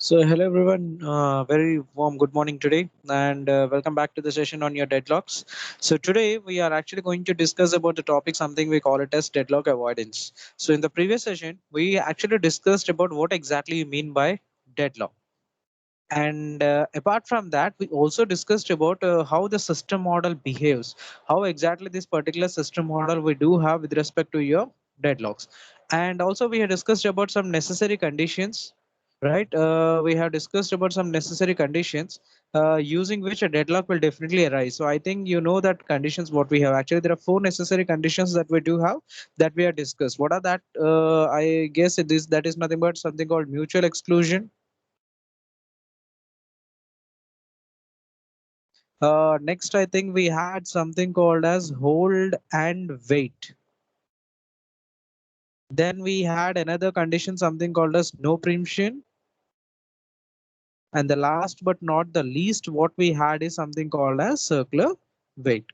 So hello everyone, very warm good morning today, and welcome back to the session on your deadlocks. So today we are actually going to discuss about the topic, something we call it as deadlock avoidance. So in the previous session, we actually discussed about what exactly you mean by deadlock. And apart from that, we also discussed about how the system model behaves, how exactly this particular system model we do have with respect to your deadlocks. And also we have discussed about some necessary conditions, right? We have discussed about some necessary conditions using which a deadlock will definitely arise. So I think you know that conditions what we have. Actually, there are four necessary conditions that we do have that we have discussed. What are that? I guess that is nothing but something called mutual exclusion. Next, I think we had something called as hold and wait. Then we had another condition, something called as no preemption. And the last but not the least, what we had is something called as circular wait.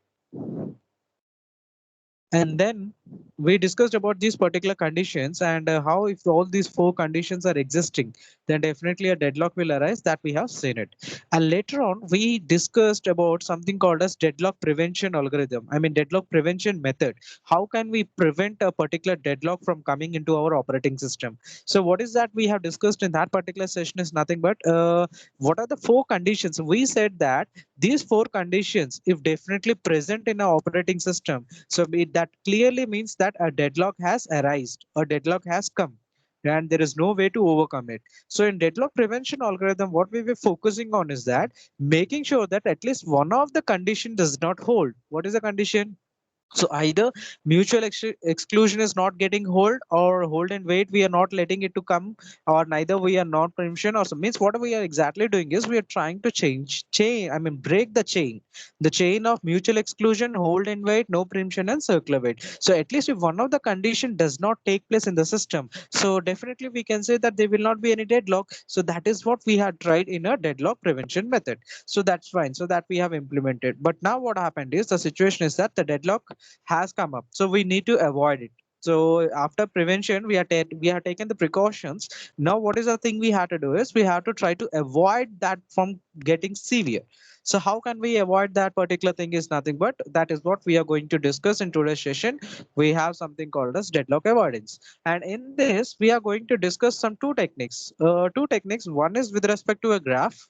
And then we discussed about these particular conditions and how if all these four conditions are existing, then definitely a deadlock will arise that we have seen it. And later on, we discussed about something called as deadlock prevention algorithm. I mean, deadlock prevention method. How can we prevent a particular deadlock from coming into our operating system? So what is that we have discussed in that particular session is nothing but what are the four conditions? We said that these four conditions, if definitely present in our operating system, so that clearly means that a deadlock has arisen, a deadlock has come, and there is no way to overcome it. So in deadlock prevention algorithm, what we were focusing on is that making sure that at least one of the condition does not hold. What is the condition? So either mutual exclusion is not getting hold, or hold and wait we are not letting it to come, or neither we are not preemption, or so means what we are exactly doing is we are trying to break the chain of mutual exclusion, hold and wait, no preemption and circular wait. So at least if one of the condition does not take place in the system, so definitely we can say that there will not be any deadlock. So that is what we had tried in a deadlock prevention method. So that's fine, so that we have implemented. But now what happened is the situation is that the deadlock has come up, so we need to avoid it. So after prevention, we have taken the precautions. Now what is the thing we have to do is we have to try to avoid that from getting severe. So how can we avoid that particular thing is nothing but that is what we are going to discuss in today's session. We have something called as deadlock avoidance, and in this we are going to discuss some two techniques. One is with respect to a graph,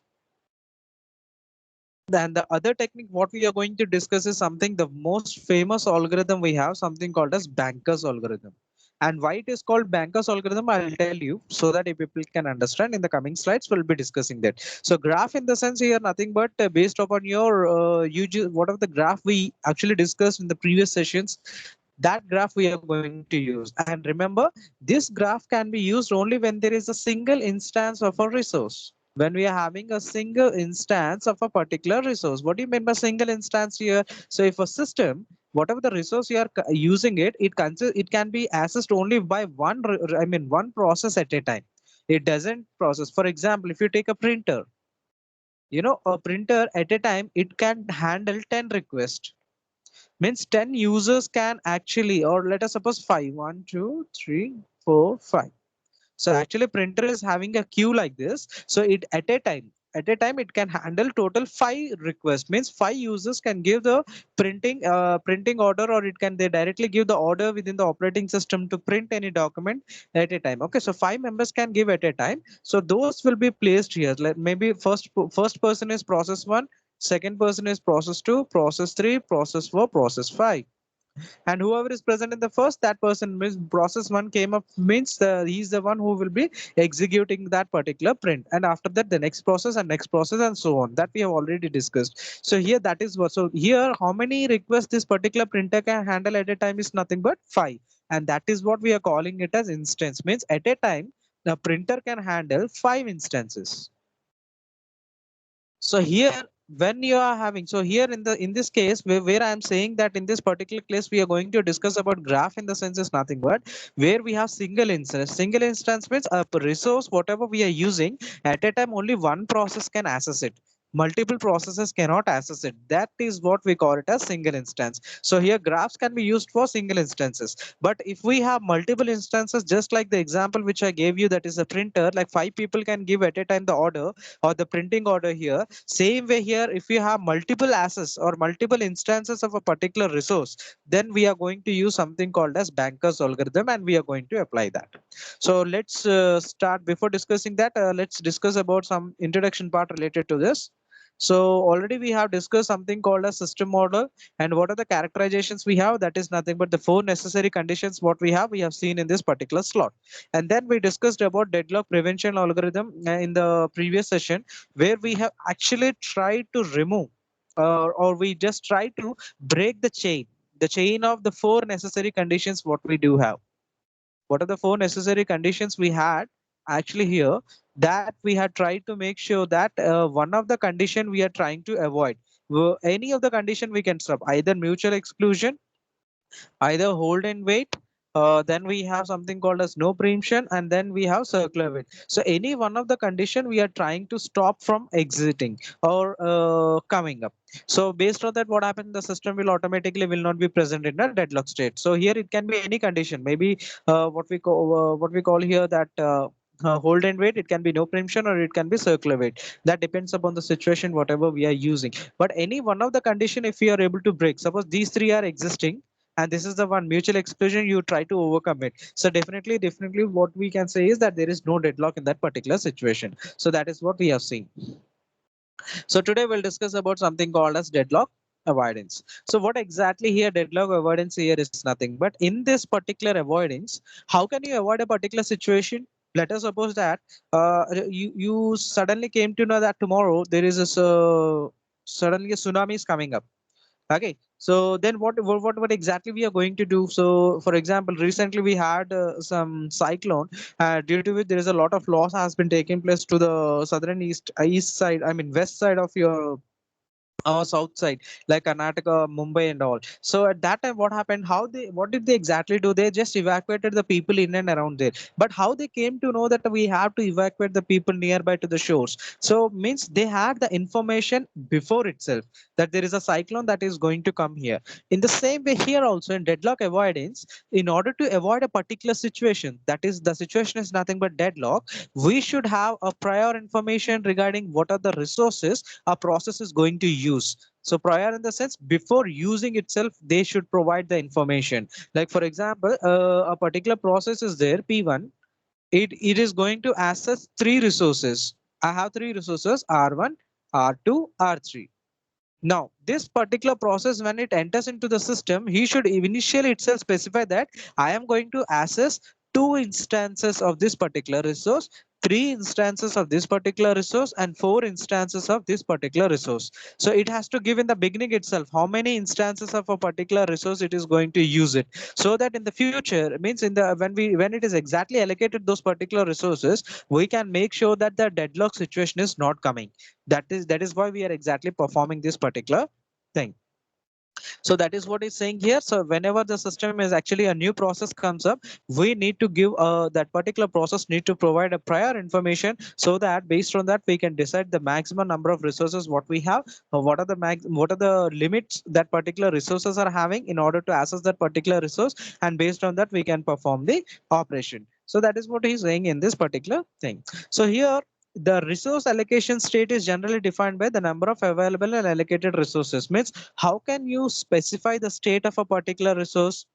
and the other technique what we are going to discuss is something, the most famous algorithm we have, something called as Banker's algorithm. And why it is called Banker's algorithm, I'll tell you so that if people can understand in the coming slides, we'll be discussing that. So graph in the sense here, nothing but based upon your whatever the graph we actually discussed in the previous sessions, that graph we are going to use. And remember, this graph can be used only when there is a single instance of a resource. When we are having a single instance of a particular resource. What do you mean by single instance here? So if a system, whatever the resource you are using it can be accessed only by one process at a time. It doesn't process. For example, if you take a printer, a printer at a time, it can handle 10 requests. Means 10 users can actually, or let us suppose 5, 1, 2, 3, 4, 5. So actually printer is having a queue like this. So it at a time it can handle total 5 requests. Means 5 users can give the printing order, or it can they directly give the order within the operating system to print any document at a time. Okay, so 5 members can give at a time. So those will be placed here. Like maybe first person is process 1, second person is process 2, process 3, process 4, process 5, and whoever is present in the first, that person means process one came up, means he's the one who will be executing that particular print, and after that the next process and so on, that we have already discussed. So here that is what, so here how many requests this particular printer can handle at a time is nothing but 5, and that is what we are calling it as instance. Means at a time the printer can handle 5 instances. So here when you are having, so here in this case where I am saying that in this particular case we are going to discuss about graph in the sense is nothing but where we have single instance. Single instance means a resource whatever we are using at a time only one process can access it. multiple processes cannot access it. That is what we call it as single instance. So here graphs can be used for single instances. But if we have multiple instances, just like the example which I gave you, that is a printer, like 5 people can give at a time the order or the printing order here. Same way here, if you have multiple access or multiple instances of a particular resource, then we are going to use something called as Banker's algorithm, and we are going to apply that. So let's start. Before discussing that, let's discuss about some introduction part related to this. So already we have discussed something called a system model, and what are the characterizations we have? That is nothing but the 4 necessary conditions what we have seen in this particular slot. And then we discussed about deadlock prevention algorithm in the previous session, where we have actually tried to remove or we just try to break the chain of the 4 necessary conditions what we do have. What are the 4 necessary conditions we had actually here, that we had tried to make sure that one of the condition we are trying to avoid, any of the condition we can stop, either mutual exclusion, either hold and wait, then we have something called as no preemption, and then we have circular wait. So any one of the condition we are trying to stop from exiting or coming up. So based on that, what happened, the system will automatically will not be present in a deadlock state. So here it can be any condition, maybe what we call here that hold and wait, it can be no preemption or it can be circular wait. That depends upon the situation whatever we are using. But any one of the condition, if we are able to break, suppose these three are existing and this is the one mutual exclusion, you try to overcome it. So definitely what we can say is that there is no deadlock in that particular situation. So that is what we have seen. So today we'll discuss about something called as deadlock avoidance. So what exactly here deadlock avoidance here is nothing but in this particular avoidance, how can you avoid a particular situation? Let us suppose that you suddenly came to know that tomorrow there is a suddenly a tsunami is coming up. Okay, so then what exactly we are going to do? So for example, recently we had some cyclone, due to which there is a lot of loss has been taking place to the southern east side, I mean west side of your south side, like Karnataka, Mumbai, and all. So at that time, what happened? What did they exactly do? They just evacuated the people in and around there. But how they came to know that we have to evacuate the people nearby to the shores? So means they had the information before itself that there is a cyclone that is going to come here. In the same way here also in deadlock avoidance, in order to avoid a particular situation, that is the situation is nothing but deadlock, we should have a prior information regarding what are the resources a process is going to use. So prior in the sense before using itself, they should provide the information. Like for example, a particular process is there, P1. It is going to access 3 resources. I have 3 resources, R1, R2, R3. Now, this particular process, when it enters into the system, he should initially itself specify that I am going to access 2 instances of this particular resource, 3 instances of this particular resource, and 4 instances of this particular resource. So it has to give in the beginning itself how many instances of a particular resource it is going to use it, so that in the future, means in the when it is exactly allocated those particular resources, we can make sure that the deadlock situation is not coming. That is why we are exactly performing this particular thing. So that is what is saying here. So whenever the system is actually a new process comes up, we need to give that particular process need to provide a prior information, so that based on that we can decide the maximum number of resources what we have, what are the limits that particular resources are having in order to access that particular resource, and based on that we can perform the operation. So that is what he's saying in this particular thing. So here the resource allocation state is generally defined by the number of available and allocated resources. Means how can you specify the state of a particular resource?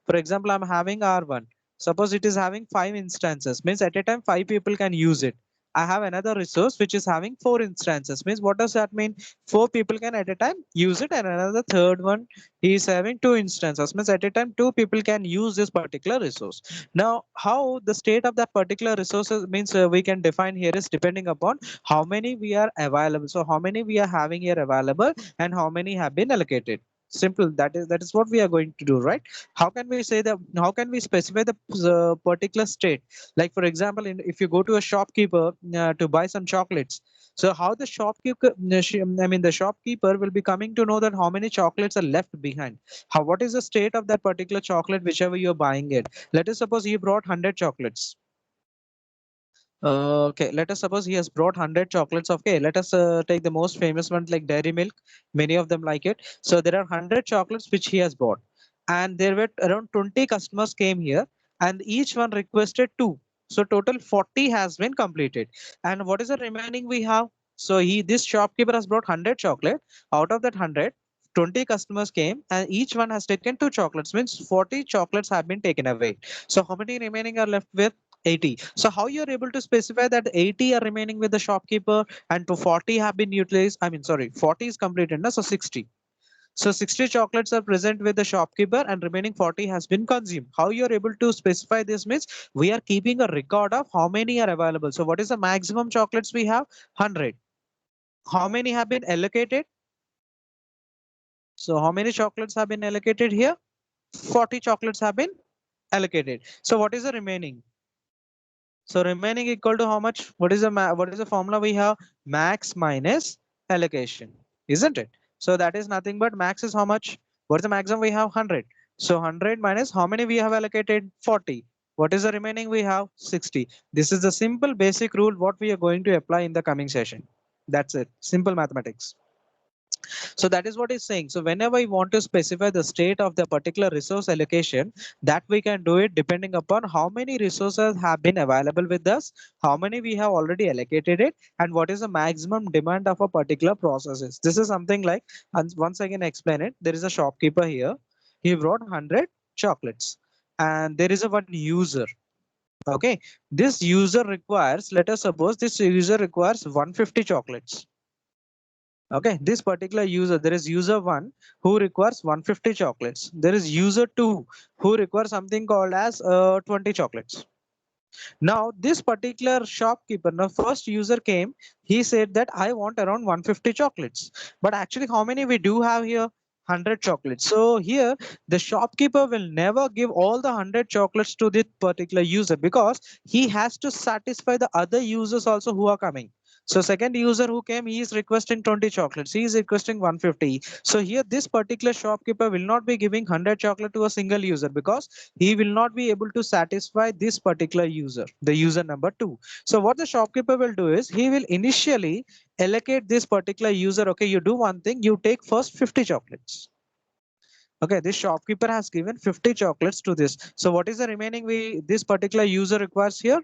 For example, I'm having R1. Suppose it is having 5 instances, means at a time 5 people can use it. I have another resource which is having 4 instances, means what does that mean? 4 people can at a time use it, and another third one is having 2 instances, means at a time 2 people can use this particular resource. Now, how the state of that particular resources means we can define here is depending upon how many we are available. So how many we are having here available and how many have been allocated. Simple. That is what we are going to do, right? How can we say that? How can we specify the particular state? Like for example, if you go to a shopkeeper to buy some chocolates, so how the shopkeeper, I mean the shopkeeper will be coming to know that how many chocolates are left behind. How what is the state of that particular chocolate, whichever you're buying it. Let us suppose you brought 100 chocolates. Okay, let us suppose he has brought 100 chocolates. Okay, let us take the most famous ones like Dairy Milk. Many of them like it. So there are 100 chocolates which he has bought, and there were around 20 customers came here, and each one requested two. So total 40 has been completed. And what is the remaining we have? So this shopkeeper has brought 100 chocolate. Out of that 100, 20 customers came, and each one has taken two chocolates. Means 40 chocolates have been taken away. So how many remaining are left with? 80. So how you're able to specify that 80 are remaining with the shopkeeper and to 40 have been utilized? I mean, sorry, 40 is completed, no? So 60. So 60 chocolates are present with the shopkeeper and remaining 40 has been consumed. How you're able to specify this means we are keeping a record of how many are available. So what is the maximum chocolates we have? 100. How many have been allocated? So how many chocolates have been allocated here? 40 chocolates have been allocated. So what is the remaining? So remaining equal to how much? What is the formula we have? Max minus allocation, isn't it? So that is nothing but max is how much? What is the maximum we have? 100. So 100 minus how many we have allocated? 40. What is the remaining we have? 60. This is the simple basic rule what we are going to apply in the coming session. That's it. Simple mathematics. So that is what it's saying. So whenever we want to specify the state of the particular resource allocation, that we can do it depending upon how many resources have been available with us, how many we have already allocated it, and what is the maximum demand of a particular processes. This is something like, and once again explain it. There is a shopkeeper here. He brought 100 chocolates, and there is a one user. Okay, this user requires, let us suppose this user requires 150 chocolates. Okay, this particular user, there is user one who requires 150 chocolates. There is user two who requires something called as 20 chocolates. Now, this particular shopkeeper, now first user came, he said that I want around 150 chocolates. But actually, how many we do have here? 100 chocolates. So here, the shopkeeper will never give all the 100 chocolates to this particular user because he has to satisfy the other users also who are coming. So second user who came, he is requesting 20 chocolates. He is requesting 150. So here, this particular shopkeeper will not be giving 100 chocolate to a single user because he will not be able to satisfy this particular user, the user number two. So what the shopkeeper will do is he will initially allocate this particular user. Okay, you do one thing, you take first 50 chocolates. Okay, this shopkeeper has given 50 chocolates to this. So what is the remaining this particular user requires here?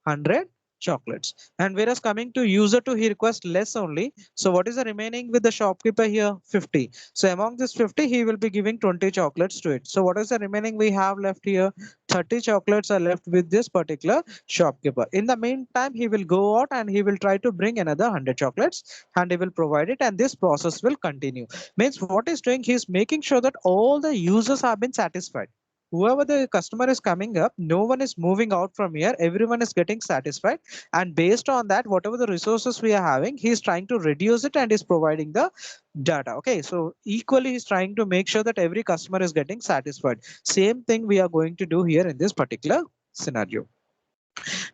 100 chocolates. And whereas coming to user 2, he requests less only. So what is the remaining with the shopkeeper here? 50. So among this 50, he will be giving 20 chocolates to it. So what is the remaining we have left here? 30 chocolates are left with this particular shopkeeper. In the meantime, he will go out and he will try to bring another 100 chocolates and he will provide it, and this process will continue. Means what he's doing, he's making sure that all the users have been satisfied. Whoever the customer is coming up, no one is moving out from here, everyone is getting satisfied, and based on that, whatever the resources we are having, he's trying to reduce it and is providing the data. Okay, so equally he's trying to make sure that every customer is getting satisfied. Same thing we are going to do here in this particular scenario.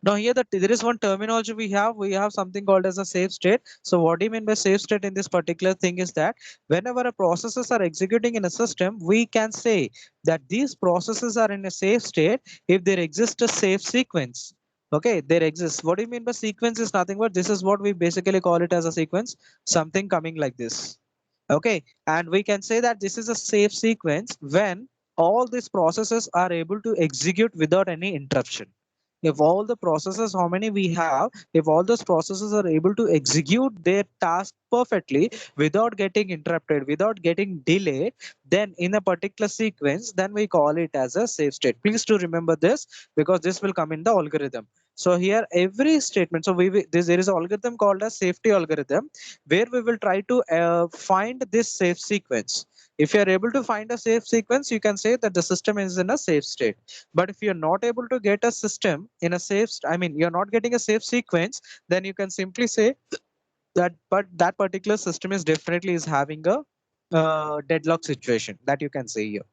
Now here that there is one terminology we have something called as a safe state. So what do you mean by safe state in this particular thing is that whenever a processes are executing in a system, we can say that these processes are in a safe state if there exists a safe sequence. Okay, there exists. What do you mean by sequence is nothing but this is what we basically call it as a sequence, something coming like this. Okay, and we can say that this is a safe sequence when all these processes are able to execute without any interruption. If all the processes, how many we have, if all those processes are able to execute their task perfectly without getting interrupted, without getting delayed, then in a particular sequence, then we call it as a safe state. Please to remember this because this will come in the algorithm. So here every statement, so there is an algorithm called as safety algorithm where we will try to find this safe sequence. If you are able to find a safe sequence, you can say that the system is in a safe state. But if you're not able to get a system in a safe, I mean, you're not getting a safe sequence, then you can simply say that, but that particular system is definitely is having a deadlock situation that you can say here.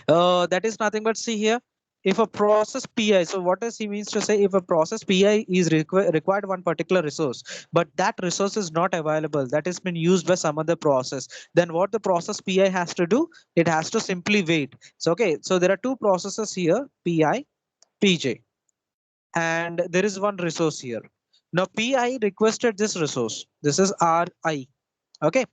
That is nothing but see here. If a process PI, so what does he means to say? If a process PI is required one particular resource, but that resource is not available, that has been used by some other process, then what the process PI has to do? It has to simply wait. So okay, so there are two processes here, PI, PJ. and there is one resource here. Now Pi requested this resource. This is Ri. Okay,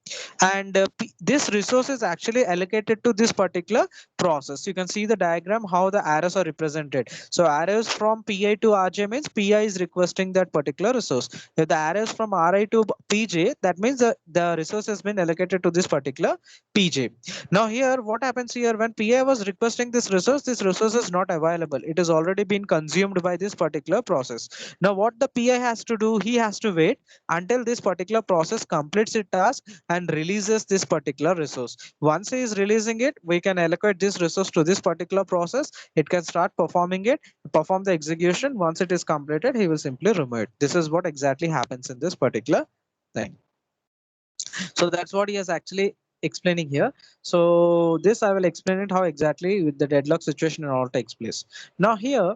and this resource is actually allocated to this particular process. You can see the diagram how the arrows are represented. So arrows from Pi to Rj means Pi is requesting that particular resource. If the arrows from Ri to Pj, that means the resource has been allocated to this particular Pj. Now here what happens here, when Pi was requesting this resource is not available, it is already been consumed by this particular process. Now what the Pi has to do, he has to wait until this particular process completes its task and releases this particular resource. Once he is releasing it, we can allocate this resource to this particular process. It can start performing it, perform the execution. Once it is completed, he will simply remove it. This is what exactly happens in this particular thing. So that's what he is actually explaining here. So this I will explain it how exactly with the deadlock situation and all takes place. Now here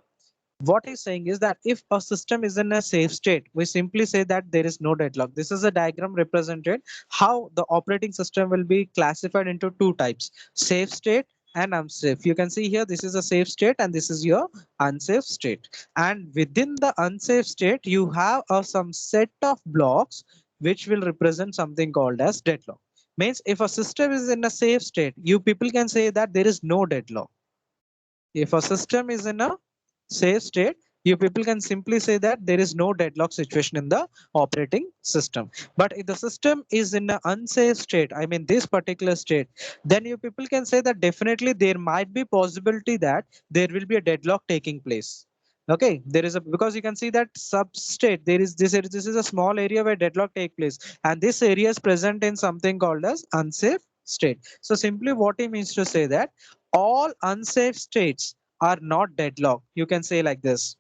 what he's saying is that if a system is in a safe state, we simply say that there is no deadlock. This is a diagram represented how the operating system will be classified into two types: safe state and unsafe. You can see here, this is a safe state and this is your unsafe state. And within the unsafe state, you have some set of blocks which will represent something called as deadlock. Means if a system is in a safe state, you people can say that there is no deadlock. If a system is in a safe state, you people can simply say that there is no deadlock situation in the operating system. But if the system is in an unsafe state, I mean this particular state, then you people can say that definitely there might be possibility that there will be a deadlock taking place. Okay, there is a, because you can see that substate, there is this is a small area where deadlock take place, and this area is present in something called as unsafe state. So simply what he means to say that all unsafe states are not deadlocked. You can say like this.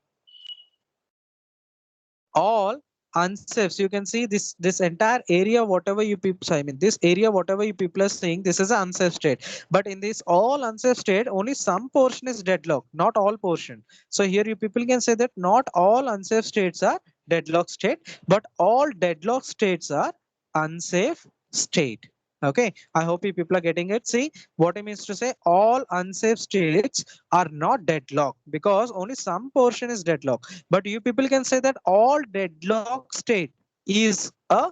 All unsafe. So you can see this entire area, whatever you people, I mean this area, whatever you people are saying, this is an unsafe state. But in this all unsafe state, only some portion is deadlocked, not all portion. So here you people can say that not all unsafe states are deadlock state, but all deadlock states are unsafe state. Okay, I hope you people are getting it. See what it means to say all unsafe states are not deadlocked because only some portion is deadlocked. But you people can say that all deadlock state is a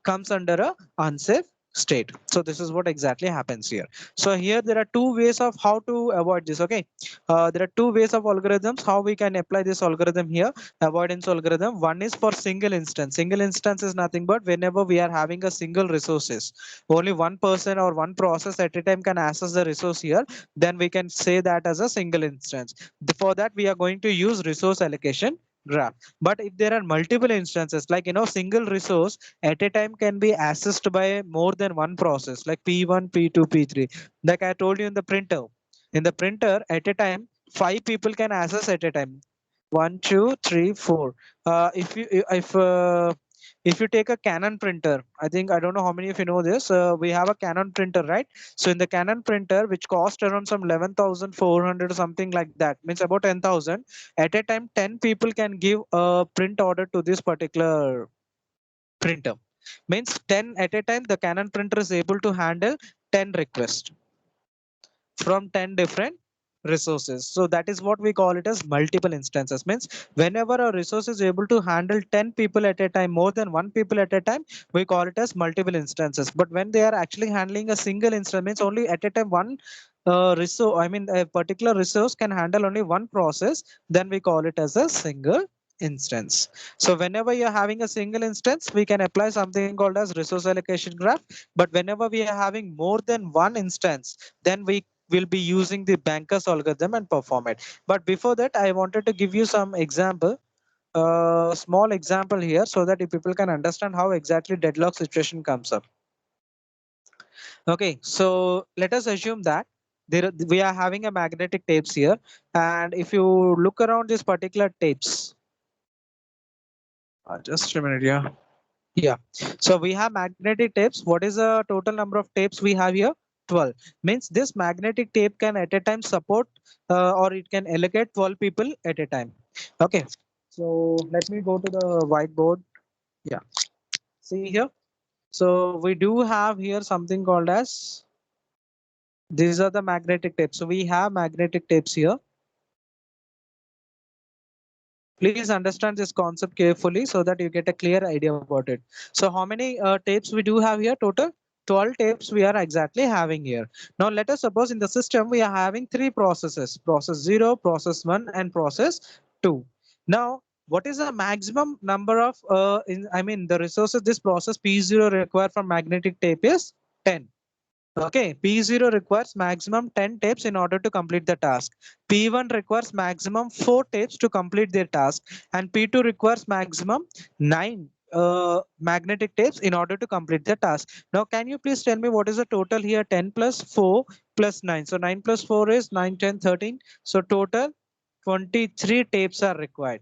comes under a unsafe state. So this is what exactly happens here. So here there are two ways of how to avoid this. Okay, there are two ways of algorithms how we can apply this algorithm here, avoidance algorithm. One is for single instance. Single instance is nothing but whenever we are having a single resources, only one person or one process at a time can access the resource here, then we can say that as a single instance. For that we are going to use resource allocation graph. But if there are multiple instances, like single resource at a time can be accessed by more than one process, like P1, P2, P3. Like I told you in the printer, at a time 5 people can access at a time. One, two, three, four. If you take a Canon printer, I think, I don't know how many of you know this. We have a Canon printer, right? So in the Canon printer, which cost around some 11,400 or something like that, means about 10,000. At a time, 10 people can give a print order to this particular printer. Means 10 at a time, the Canon printer is able to handle 10 requests from 10 different resources. So that is what we call it as multiple instances. Means whenever a resource is able to handle 10 people at a time, more than one people at a time, we call it as multiple instances. But when they are actually handling a single instance, means only at a time one resource, I mean a particular resource can handle only one process, then we call it as a single instance. So whenever you're having a single instance, we can apply something called as resource allocation graph. But whenever we are having more than one instance, then we will be using the Banker's algorithm and perform it. But before that, I wanted to give you some example, small example here, so that if people can understand how exactly deadlock situation comes up. Okay, so let us assume that we are having a magnetic tapes here, and if you look around this particular tapes, just a minute, yeah. Yeah, so we have magnetic tapes. What is the total number of tapes we have here? 12. Means this magnetic tape can at a time support or it can allocate 12 people at a time. Okay, so let me go to the whiteboard. Yeah, see here. So we do have here something called as, these are the magnetic tapes. So we have magnetic tapes here. Please understand this concept carefully so that you get a clear idea about it. So how many tapes we do have here total? 12 tapes we are exactly having here. Now let us suppose in the system we are having three processes, process 0, process 1 and process 2. Now what is the maximum number of the resources this process P0 require from magnetic tape is 10. Okay, P0 requires maximum 10 tapes in order to complete the task. P1 requires maximum 4 tapes to complete their task, and P2 requires maximum 9 magnetic tapes in order to complete the task. Now, can you please tell me what is the total here? 10 plus 4 plus 9. So 9 plus 4 is 9, 10, 13. So total 23 tapes are required.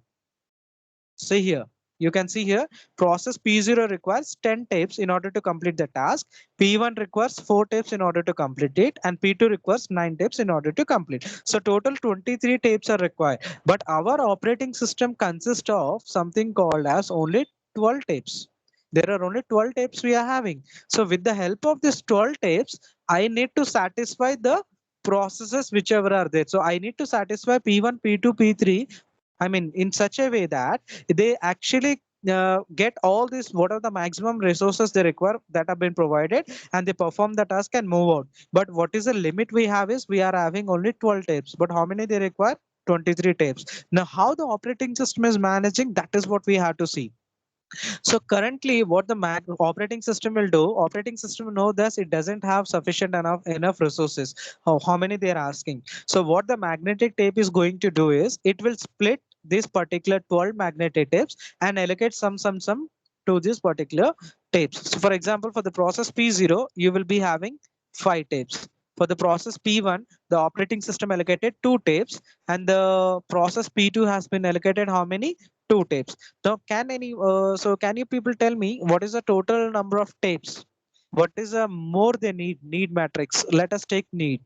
See here. You can see here, process P0 requires 10 tapes in order to complete the task. P1 requires 4 tapes in order to complete it. And P2 requires 9 tapes in order to complete. So total 23 tapes are required. But our operating system consists of something called as only 12 tapes. There are only 12 tapes we are having. So with the help of these 12 tapes, I need to satisfy the processes whichever are there. So I need to satisfy P1, P2, P3. I mean, in such a way that they actually get all this, what are the maximum resources they require that have been provided, and they perform the task and move out. But what is the limit we have is we are having only 12 tapes, but how many they require? 23 tapes. Now, how the operating system is managing, that is what we have to see. So currently, what the operating system will do, operating system know that it doesn't have sufficient enough resources. How many they are asking? So what the magnetic tape is going to do is it will split this particular 12 magnetic tapes and allocate some to this particular tapes. So for example, for the process P0, you will be having 5 tapes. For the process P1, the operating system allocated 2 tapes, and the process P2 has been allocated how many? 2 tapes. Now, can you people tell me what is the total number of tapes? What is a more than need matrix? Let us take need.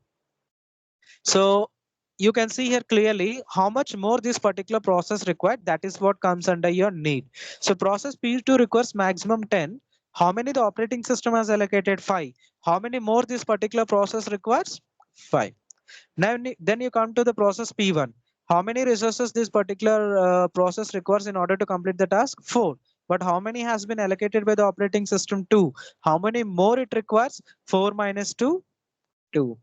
So you can see here clearly how much more this particular process required. That is what comes under your need. So process P2 requires maximum 10. How many the operating system has allocated? 5. How many more this particular process requires? 5. Now, then you come to the process P1. How many resources this particular process requires in order to complete the task? 4. But how many has been allocated by the operating system? 2. How many more it requires? 4 minus 2, 2.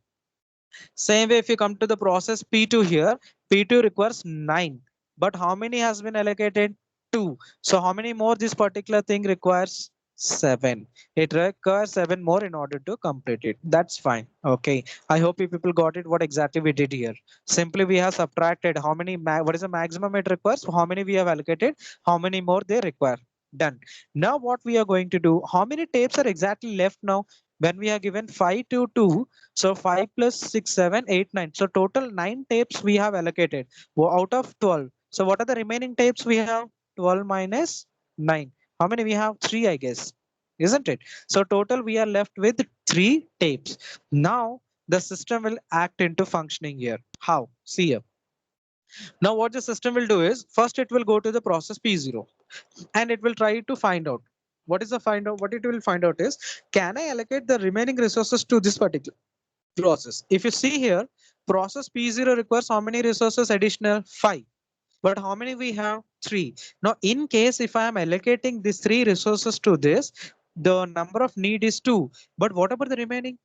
Same way, if you come to the process P2 here, P2 requires 9. But how many has been allocated? 2. So how many more this particular thing requires? 7. It requires 7 more in order to complete it. That's fine. Okay. I hope you people got it what exactly we did here. Simply we have subtracted how many, what is the maximum it requires, how many we have allocated, how many more they require. Done. Now what we are going to do, how many tapes are exactly left now? When we are given 5 to 2, so 5 plus 6, 7, 8, 9. So total 9 tapes we have allocated out of 12. So what are the remaining tapes we have? 12 minus 9. How many we have? 3, I guess. Isn't it? So total we are left with 3 tapes. Now the system will act into functioning here. How? See here. Now what the system will do is first it will go to the process P0 and it will try to find out. What is the find out? What it will find out is, can I allocate the remaining resources to this particular process? If you see here, process P0 requires how many resources additional? 5. But how many we have? 3. Now, in case if I am allocating these 3 resources to this, the number of need is 2. But what about the remaining?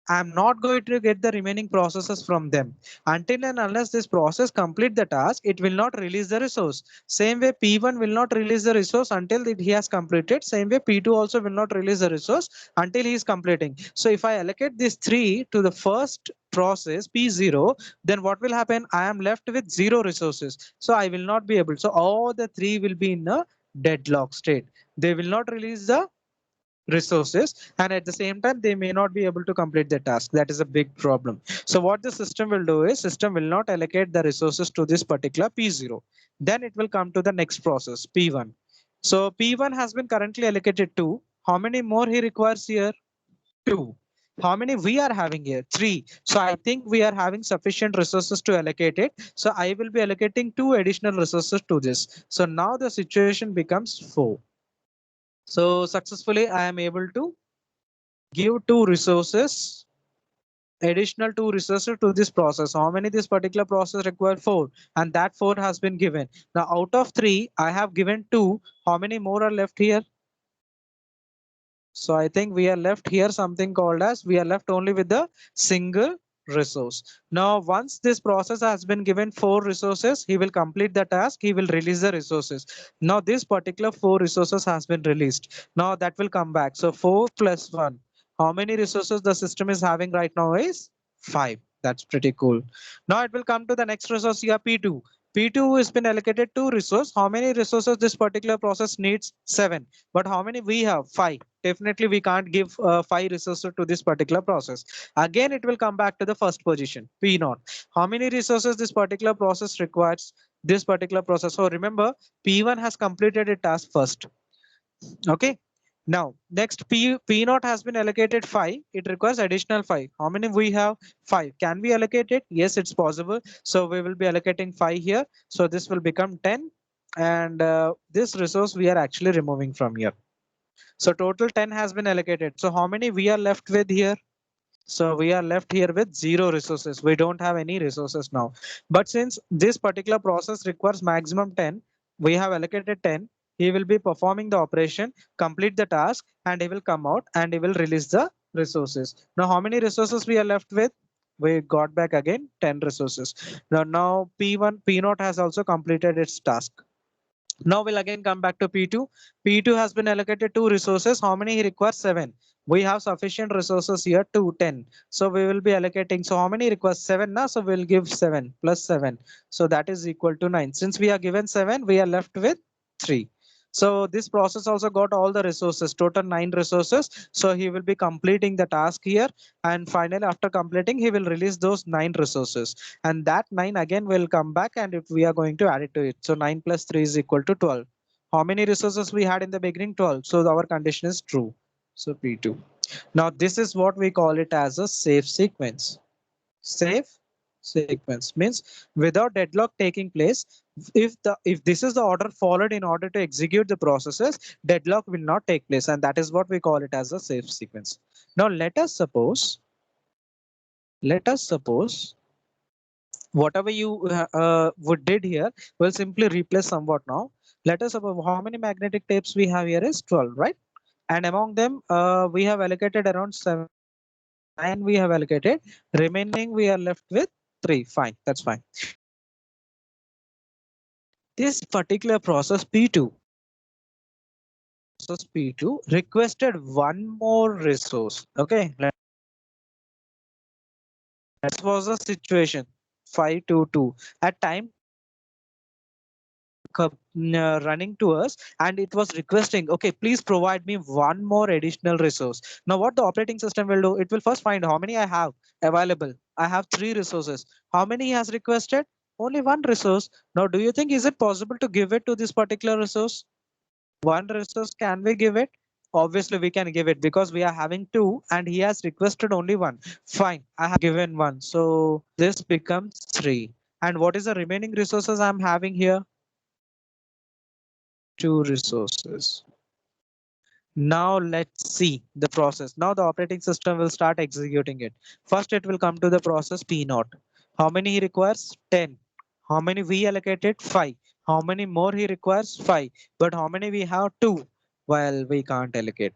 I'm not going to get the remaining processes from them. Until and unless this process complete the task, it will not release the resource. Same way P1 will not release the resource until he has completed. Same way P2 also will not release the resource until he is completing. So if I allocate these 3 to the first process P0, then what will happen? I am left with 0 resources. So I will not be able. So all the 3 will be in a deadlock state. They will not release the resources, and at the same time they may not be able to complete the task. That is a big problem. So what the system will do is system will not allocate the resources to this particular P0. Then it will come to the next process P1. So P1 has been currently allocated 2. How many more he requires here? 2. How many we are having here? 3. So I think we are having sufficient resources to allocate it. So I will be allocating 2 additional resources to this. So now the situation becomes 4. So successfully I am able to give 2 resources additional 2 resources to this process. How many this particular process require? 4, and that 4 has been given. Now out of 3 I have given 2. How many more are left here? So I think we are left here something called as, we are left only with the single resource. Now once this process has been given 4 resources, he will complete the task, he will release the resources. Now this particular 4 resources has been released. Now that will come back. So 4 plus 1, how many resources the system is having right now is 5. That's pretty cool. Now it will come to the next resource here, P2. P2 has been allocated 2 resources. How many resources this particular process needs? 7. But how many we have? 5. Definitely we can't give 5 resources to this particular process. Again it will come back to the first position, P0. How many resources this particular process requires? This particular process, so remember, P1 has completed a task first. Okay, now next P0 has been allocated 5. It requires additional 5. How many we have? 5. Can we allocate it? Yes, it's possible. So we will be allocating 5 here. So this will become 10, and this resource we are actually removing from here. So total 10 has been allocated. So how many we are left with here? So we are left here with 0 resources. We don't have any resources now. But since this particular process requires maximum 10, we have allocated 10. He will be performing the operation, complete the task, and he will come out and he will release the resources. Now how many resources we are left with? We got back again 10 resources. Now P1, P0 has also completed its task. Now we'll again come back to P2. P2 has been allocated 2 resources. How many he requires? 7. We have sufficient resources here to 10. So we will be allocating. So how many requires? 7 now. So we'll give 7 plus 7. So that is equal to 9. Since we are given 7, we are left with 3. So this process also got all the resources, total 9 resources. So he will be completing the task here. And finally, after completing, he will release those 9 resources. And that 9 again will come back, and if we are going to add it to it, so 9 plus 3 is equal to 12. How many resources we had in the beginning? 12. So our condition is true. So P2. Now this is what we call it as a safe sequence. Safe sequence means without deadlock taking place, if this is the order followed in order to execute the processes, deadlock will not take place, and that is what we call it as a safe sequence. Now let us suppose whatever you would did here will simply replace somewhat now. Let us suppose how many magnetic tapes we have here is 12, right? And among them we have allocated around 7. 9 we have allocated, remaining we are left with 3. Fine, that's fine. This particular process P2 requested one more resource. Okay, that was a situation 522 at time running to us, and it was requesting, okay, please provide me one more additional resource. Now what the operating system will do, it will first find how many I have available. I have 3 resources. How many he has requested? Only 1 resource. Now do you think is it possible to give it to this particular resource? 1 resource, can we give it? Obviously we can give it because we are having 2 and he has requested only 1. Fine, I have given 1, so this becomes 3. And what is the remaining resources I'm having here? 2 resources. Now let's see the process. Now the operating system will start executing it. First it will come to the process P0. How many he requires? 10. How many we allocated? 5. How many more he requires? 5. But how many we have? 2. Well, we can't allocate.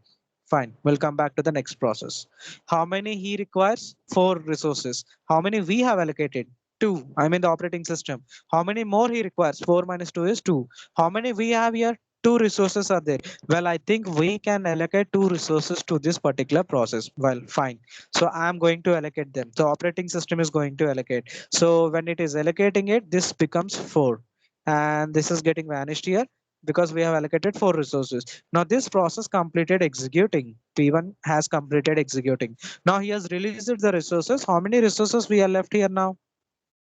Fine, we'll come back to the next process. How many he requires? 4 resources. How many we have allocated? 2. I'm in the operating system. How many more he requires? 4 minus 2 is 2. How many we have here? 2 resources are there. Well, I think we can allocate 2 resources to this particular process. Well, fine. So I'm going to allocate them. The operating system is going to allocate. So when it is allocating it, this becomes 4. And this is getting vanished here because we have allocated 4 resources. Now this process completed executing. P1 has completed executing. Now he has released the resources. How many resources we are left here now?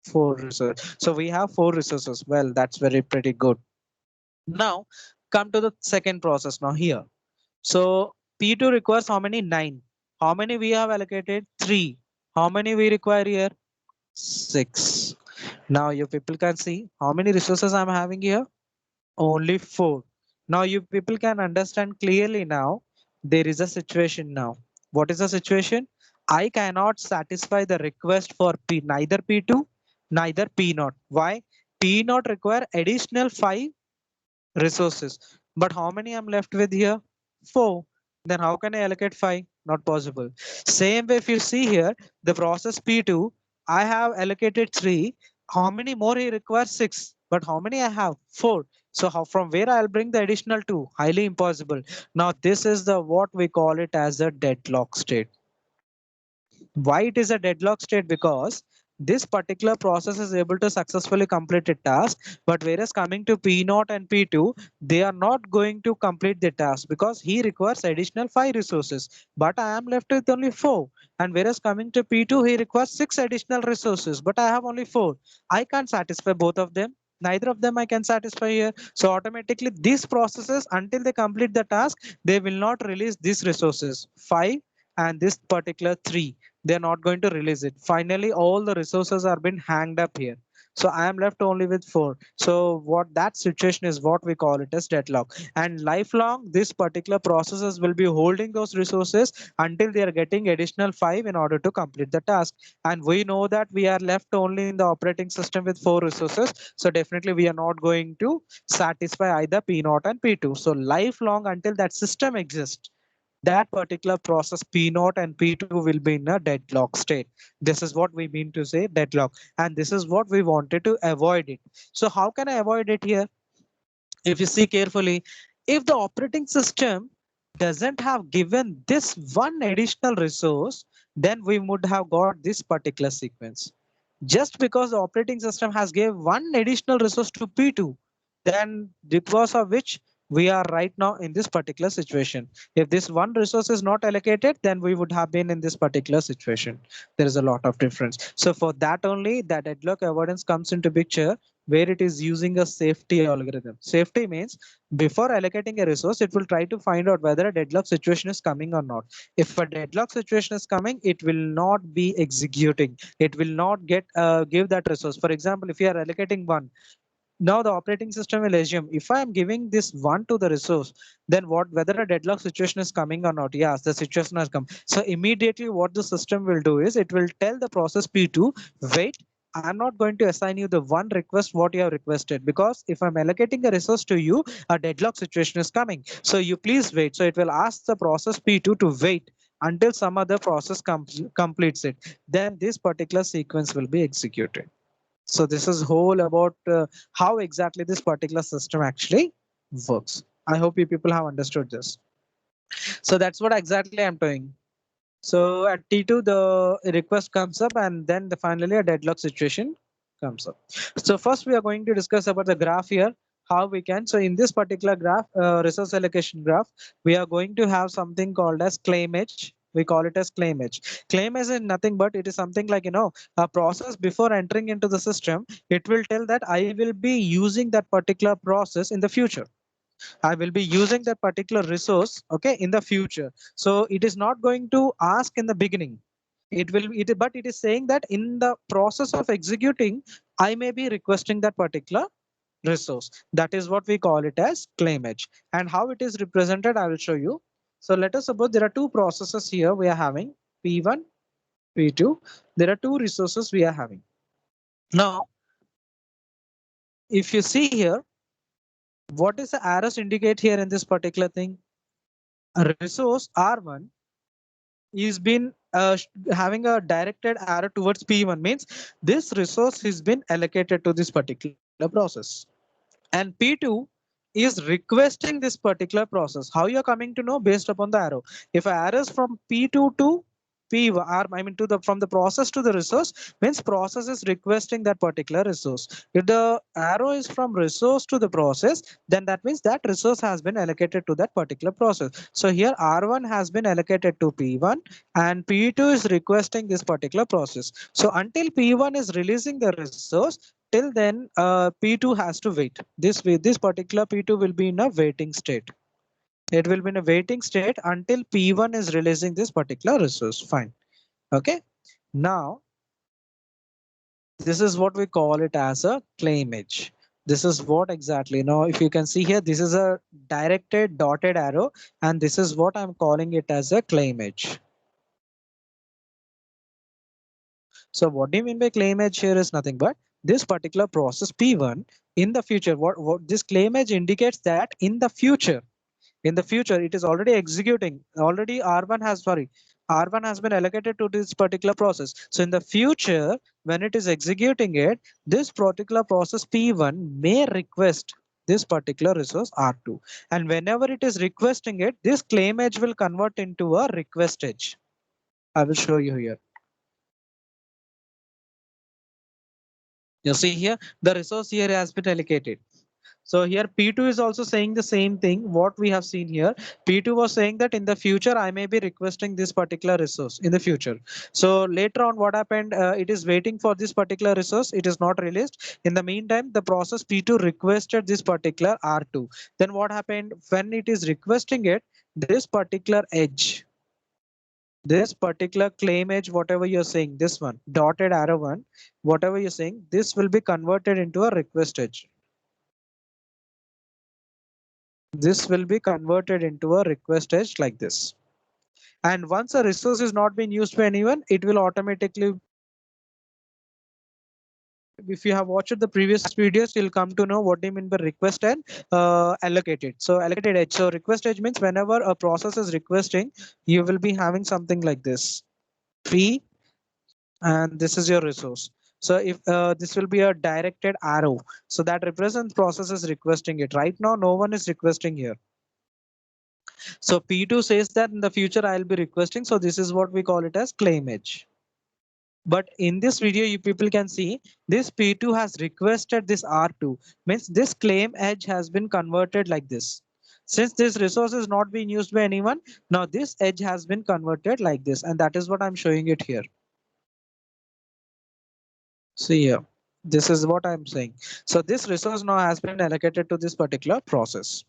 4 resources. So we have 4 resources. Well, that's very pretty good. Now come to the second process now here. So P2 requires how many? 9. How many we have allocated? 3. How many we require here? 6. Now you people can see how many resources I'm having here? Only 4. Now you people can understand clearly now there is a situation now. What is the situation? I cannot satisfy the request for neither P2, neither P0. Why? P0 require additional 5 resources. But how many I'm left with here? 4. Then how can I allocate 5? Not possible. Same way, if you see here, the process P2, I have allocated 3. How many more he requires? 6. But how many I have? 4. So how from where I'll bring the additional 2? Highly impossible. Now this is the what we call it as a deadlock state. Why it is a deadlock state? Because this particular process is able to successfully complete a task, but whereas coming to P0 and P2, they are not going to complete the task because he requires additional 5 resources, but I am left with only 4. And whereas coming to P2, he requires 6 additional resources, but I have only 4. I can't satisfy both of them. Neither of them I can satisfy here. So automatically these processes, until they complete the task, they will not release these resources 5 and this particular 3. They're not going to release it. Finally, all the resources are been hanged up here. So I am left only with 4. So what that situation is what we call it as deadlock. And lifelong, this particular processes will be holding those resources until they are getting additional 5 in order to complete the task. And we know that we are left only in the operating system with 4 resources. So definitely we are not going to satisfy either P0 and P2. So lifelong until that system exists, that particular process P0 and P2 will be in a deadlock state. This is what we mean to say deadlock. And this is what we wanted to avoid it. So how can I avoid it here? If you see carefully, if the operating system doesn't have given this one additional resource, then we would have got this particular sequence. Just because the operating system has gave one additional resource to P2, then because of which we are right now in this particular situation. If this one resource is not allocated, then we would have been in this particular situation. There is a lot of difference. So for that only, that deadlock avoidance comes into picture, where it is using a safety algorithm. Safety means before allocating a resource, it will try to find out whether a deadlock situation is coming or not. If a deadlock situation is coming, it will not be executing. It will not give that resource. For example, if you are allocating 1, now the operating system will assume if I am giving this 1 to the resource, then what whether a deadlock situation is coming or not. Yes, the situation has come. So immediately what the system will do is it will tell the process P2, wait, I'm not going to assign you the one request what you have requested, because if I'm allocating a resource to you, a deadlock situation is coming. So you please wait. So it will ask the process P2 to wait until some other process completes it. Then this particular sequence will be executed. So this is whole about how exactly this particular system actually works. I hope you people have understood this. So that's what exactly I'm doing. So at T2, the request comes up and then finally a deadlock situation comes up. So first we are going to discuss about the graph here, how we can. So in this particular graph, resource allocation graph, we are going to have something called as claim edge. We call it as claim edge. Claim edge is nothing but it is something like, a process before entering into the system. It will tell that I will be using that particular process in the future. I will be using that particular resource, okay, in the future. So it is not going to ask in the beginning. But it is saying that in the process of executing, I may be requesting that particular resource. That is what we call it as claim edge. And how it is represented, I will show you. So let us suppose there are two processes here we are having, P1, P2. There are two resources we are having. Now, if you see here, what is the arrows indicate here in this particular thing? A resource R1 is been having a directed arrow towards P1, means this resource has been allocated to this particular process. And P2 is requesting this particular process. How you are coming to know? Based upon the arrow. If arrow is from P2 to P1, I mean to the from the process to the resource, means process is requesting that particular resource. If the arrow is from resource to the process, then that means that resource has been allocated to that particular process. So here R1 has been allocated to P1 and P2 is requesting this particular process. So until P1 is releasing the resource, till then P2 has to wait. This particular P2 will be in a waiting state. It will be in a waiting state until P1 is releasing this particular resource. Fine. Okay. Now, this is what we call it as a claim edge. This is what exactly. Now, if you can see here, this is a directed dotted arrow, and this is what I'm calling it as a claim edge. So what do you mean by claim edge here is nothing but this particular process P1 in the future. What this claim edge indicates that in the future it is already executing. Already R1 has been allocated to this particular process. So in the future, when it is executing it, this particular process P1 may request this particular resource R2. And whenever it is requesting it, this claim edge will convert into a request edge. I will show you here. You see here, the resource here has been allocated. So here P2 is also saying the same thing what we have seen here. P2 was saying that in the future I may be requesting this particular resource in the future. So later on what happened, it is waiting for this particular resource. It is not released. In the meantime, the process P2 requested this particular R2. Then what happened when it is requesting it, this particular edge, this particular claim edge, whatever you're saying, this one, dotted arrow one, whatever you're saying, this will be converted into a request edge. This will be converted into a request edge like this. And once a resource is not being used by anyone, it will automatically, if you have watched the previous videos, you'll come to know what they mean by request and allocated. So allocated edge. So request edge means whenever a process is requesting, you will be having something like this. P, and this is your resource. So if this will be a directed arrow, so that represents process is requesting it. Right now, no one is requesting here. So P2 says that in the future I'll be requesting. So this is what we call it as claim edge. But in this video, you people can see this P2 has requested this R2, means this claim edge has been converted like this. Since this resource is not being used by anyone, now this edge has been converted like this. And that is what I'm showing it here. See here, this is what I'm saying. So this resource now has been allocated to this particular process.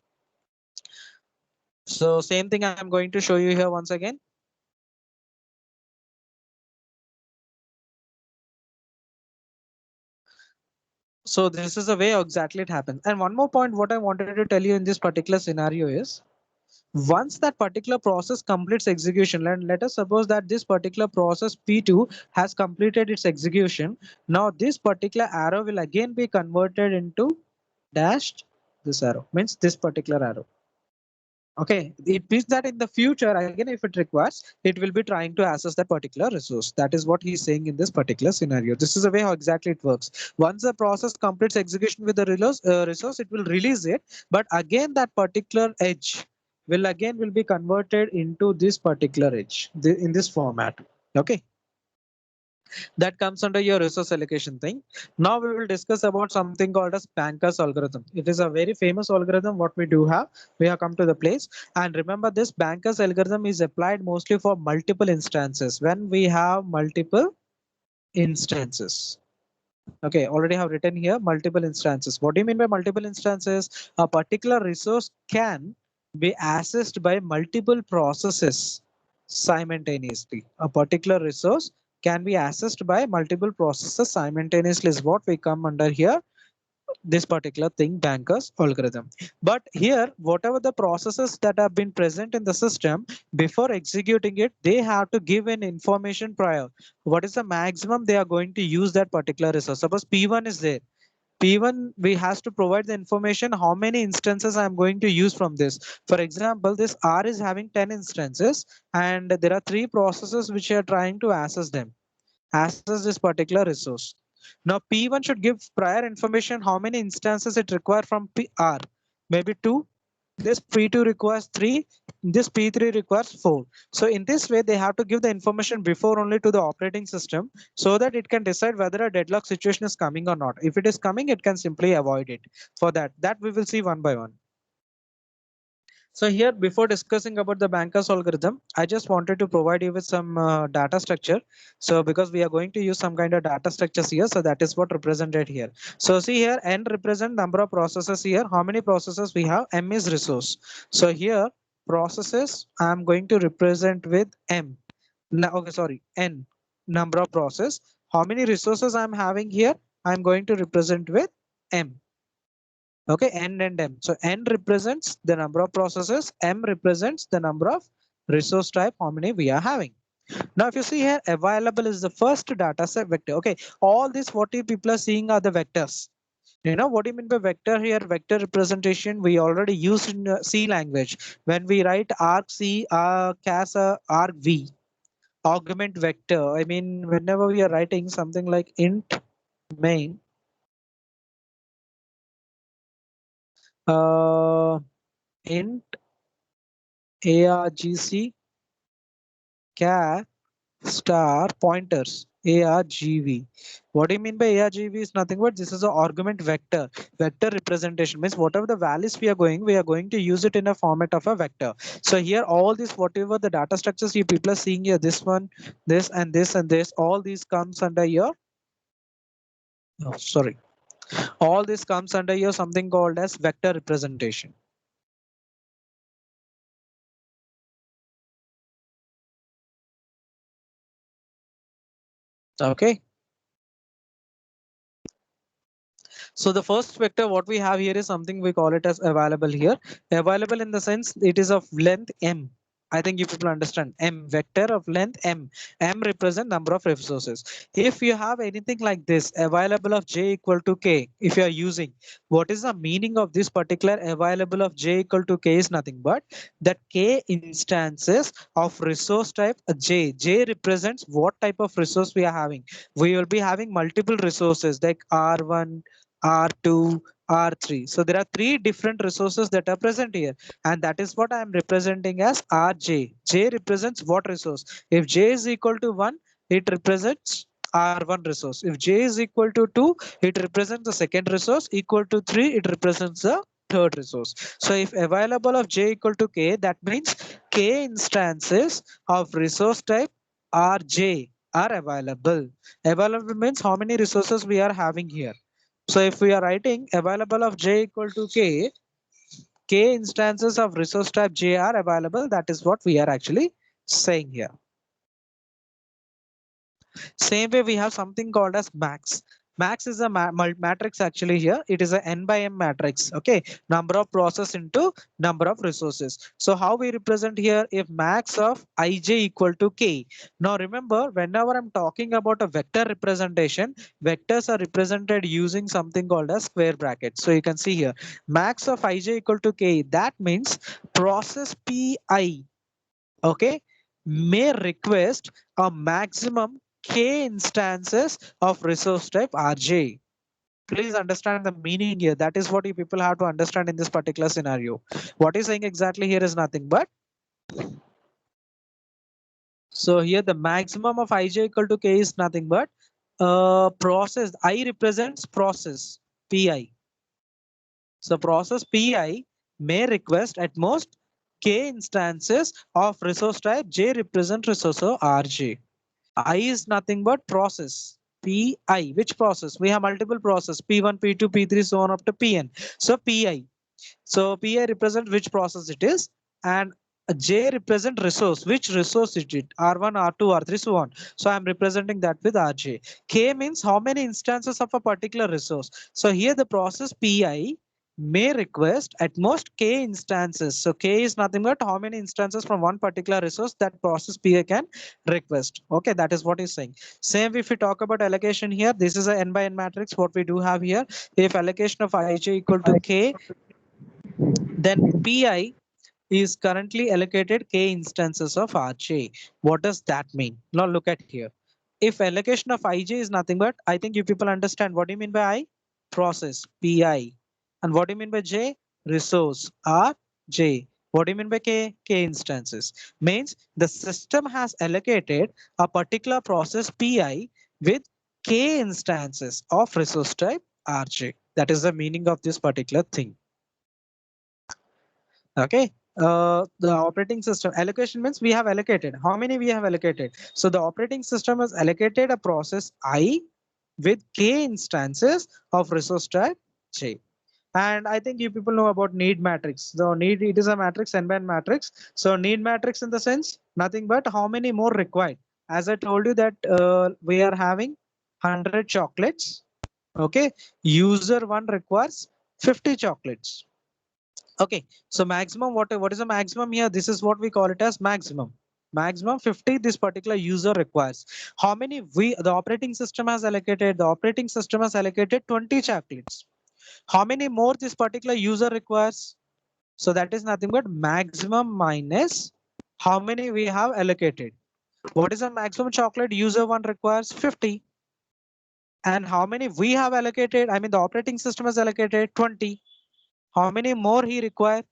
So same thing I'm going to show you here once again. So this is the way exactly it happens. And one more point, what I wanted to tell you in this particular scenario is, once that particular process completes execution, let us suppose that this particular process P2 has completed its execution. Now this particular arrow will again be converted into dashed this arrow, means this particular arrow. Okay, it means that in the future, again, if it requires, it will be trying to access that particular resource. That is what he's saying in this particular scenario. This is the way how exactly it works. Once the process completes execution with the resource, it will release it. But again, that particular edge will be converted into this particular edge in this format. Okay, that comes under your resource allocation thing. Now we will discuss about something called as Banker's algorithm. It is a very famous algorithm. What we do have, we have come to the place. And remember, this Banker's algorithm is applied mostly for multiple instances. When we have multiple instances. Okay, already have written here multiple instances. What do you mean by multiple instances? A particular resource can be accessed by multiple processes simultaneously. A particular resource can be accessed by multiple processes simultaneously is what we come under here, this particular thing, Banker's algorithm. But here, whatever the processes that have been present in the system, before executing it, they have to give an information prior. What is the maximum they are going to use that particular resource? Suppose P1 is there. P1, we has to provide the information how many instances I'm going to use from this. For example, this R is having 10 instances and there are 3 processes which are trying to access them, access this particular resource. Now P1 should give prior information how many instances it requires from R. Maybe 2. This P2 requires 3. This P3 requires 4. So in this way, they have to give the information before only to the operating system so that it can decide whether a deadlock situation is coming or not. If it is coming, it can simply avoid it. For that we will see one by one. So here, before discussing about the Banker's algorithm, I just wanted to provide you with some data structure. So because we are going to use some kind of data structures here, so that is what represented here. So see here, N represent number of processes here. How many processes we have? M is resource. So here, processes, I'm going to represent with M. Now, okay, sorry, N, number of process. How many resources I'm having here? I'm going to represent with M. Okay, N and M. So N represents the number of processes, M represents the number of resource type, how many we are having. Now, if you see here, available is the first data set vector. Okay, all this what you people are seeing are the vectors. You know what do you mean by vector here? Vector representation we already use in C language when we write argc, cas, argv, augment vector. I mean, whenever we are writing something like int main, uh, int argc char star pointers argv. What do you mean by argv is nothing but this is an argument vector. Vector representation means whatever the values we are going to use it in a format of a vector. So here all this whatever the data structures you people are seeing here, this one, this and this and this, all these comes under your, oh, sorry, all this comes under your something called as vector representation. Okay. So the first vector what we have here is something we call it as available here. Available in the sense it is of length m. I think you people understand m, vector of length m. M represent number of resources. If you have anything like this available of j equal to k, if you are using, what is the meaning of this particular available of j equal to k is nothing but that k instances of resource type j. J represents what type of resource we are having. We will be having multiple resources like R1, R2, R3. So there are three different resources that are present here. And that is what I am representing as Rj. J represents what resource? If J is equal to 1, it represents R1 resource. If J is equal to 2, it represents the second resource. Equal to 3, it represents the third resource. So if available of J equal to K, that means K instances of resource type Rj are available. Available means how many resources we are having here. So if we are writing available of j equal to k, k instances of resource type j are available. That is what we are actually saying here. Same way we have something called as max. Max is a matrix actually here. It is a n by m matrix. Okay, number of process into number of resources. So how we represent here if max of ij equal to k. Now remember, whenever I'm talking about a vector representation, vectors are represented using something called as square brackets. So you can see here max of ij equal to k. That means process pi, okay, may request a maximum k instances of resource type rj. Please understand the meaning here. That is what you people have to understand in this particular scenario. What is saying exactly here is nothing but, so here the maximum of ij equal to k is nothing but process. I represents process pi. So process pi may request at most k instances of resource type j represent resource of rj. I is nothing but process pi. Which process? We have multiple process p1, p2, p3, so on up to pn. So pi. So pi represent which process it is, and j represent resource. Which resource is it? R1, R2, R3, so on. So I'm representing that with rj. K means how many instances of a particular resource. So here the process pi may request at most k instances. So k is nothing but how many instances from one particular resource that process pi can request. Okay, that is what he's saying. Same if we talk about allocation here, this is a n by n matrix. What we do have here, if allocation of ij equal to k, then pi is currently allocated k instances of rj. What does that mean? Now look at here. If allocation of ij is nothing but, I think you people understand what do you mean by I? Process pi. And what do you mean by j? Resource rj. What do you mean by k? K instances. Means the system has allocated a particular process pi with k instances of resource type rj. That is the meaning of this particular thing. Okay. The operating system allocation means we have allocated. How many we have allocated? So the operating system has allocated a process I with k instances of resource type j. And I think you people know about need matrix. So need, it is a matrix, n by n matrix. So need matrix in the sense nothing but how many more required. As I told you that we are having 100 chocolates. Okay, user one requires 50 chocolates. Okay, so maximum, what is the maximum here? This is what we call it as maximum. Maximum 50 this particular user requires. How many the operating system has allocated? The operating system has allocated 20 chocolates. How many more this particular user requires? So that is nothing but maximum minus how many we have allocated. What is the maximum chocolate user one requires? 50. And how many we have allocated? I mean, the operating system has allocated 20. How many more he require?